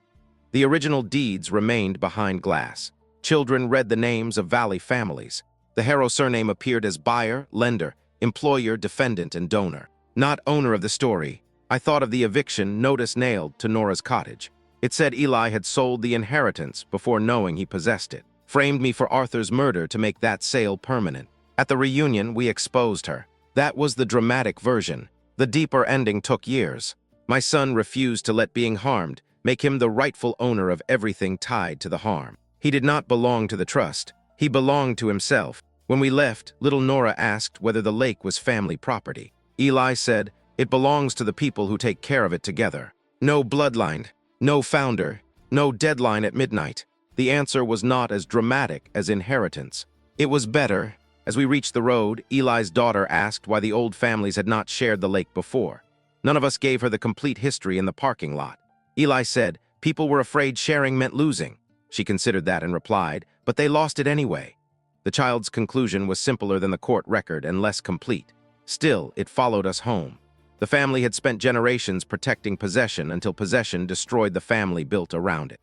S2: The original deeds remained behind glass. Children read the names of Valley families. The Harrow surname appeared as buyer, lender, employer, defendant, and donor. Not owner of the story. I thought of the eviction notice nailed to Nora's cottage. It said Eli had sold the inheritance before knowing he possessed it. Framed me for Arthur's murder to make that sale permanent. At the reunion, we exposed her. That was the dramatic version. The deeper ending took years. My son refused to let being harmed make him the rightful owner of everything tied to the harm. He did not belong to the trust. He belonged to himself. When we left, little Nora asked whether the lake was family property. Eli said, "It belongs to the people who take care of it together." No bloodline, no founder, no deadline at midnight. The answer was not as dramatic as inheritance. It was better. As we reached the road, Eli's daughter asked why the old families had not shared the lake before. None of us gave her the complete history in the parking lot. Eli said, people were afraid sharing meant losing. She considered that and replied, but they lost it anyway. The child's conclusion was simpler than the court record and less complete. Still, it followed us home. The family had spent generations protecting possession until possession destroyed the family built around it.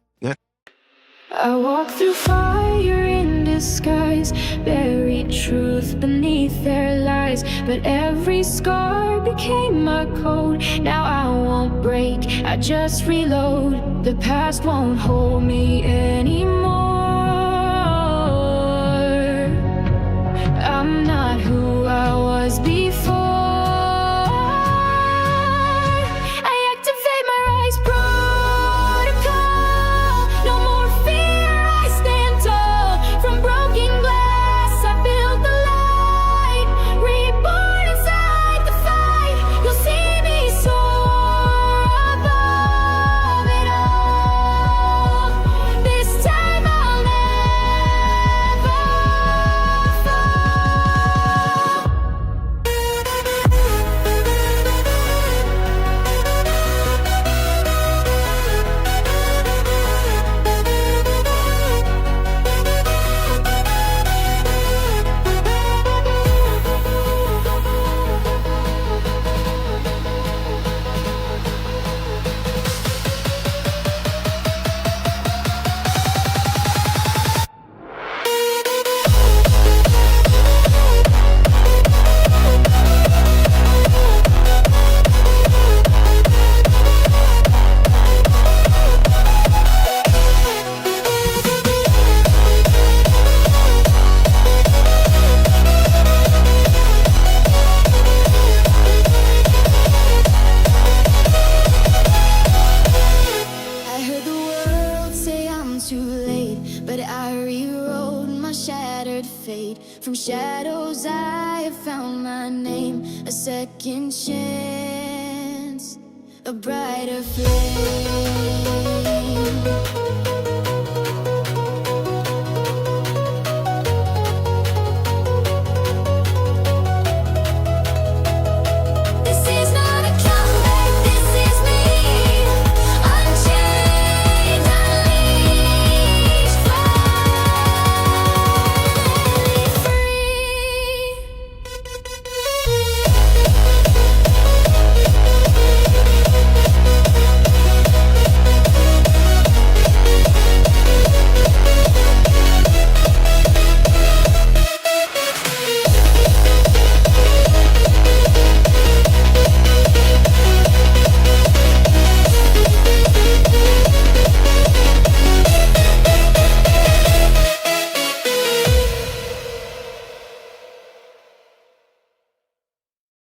S3: I walk through fire in disguise, buried truth beneath their lies. But every scar became my code. Now I won't break, I just reload. The past won't hold me anymore. found my name, a second chance, a brighter flame.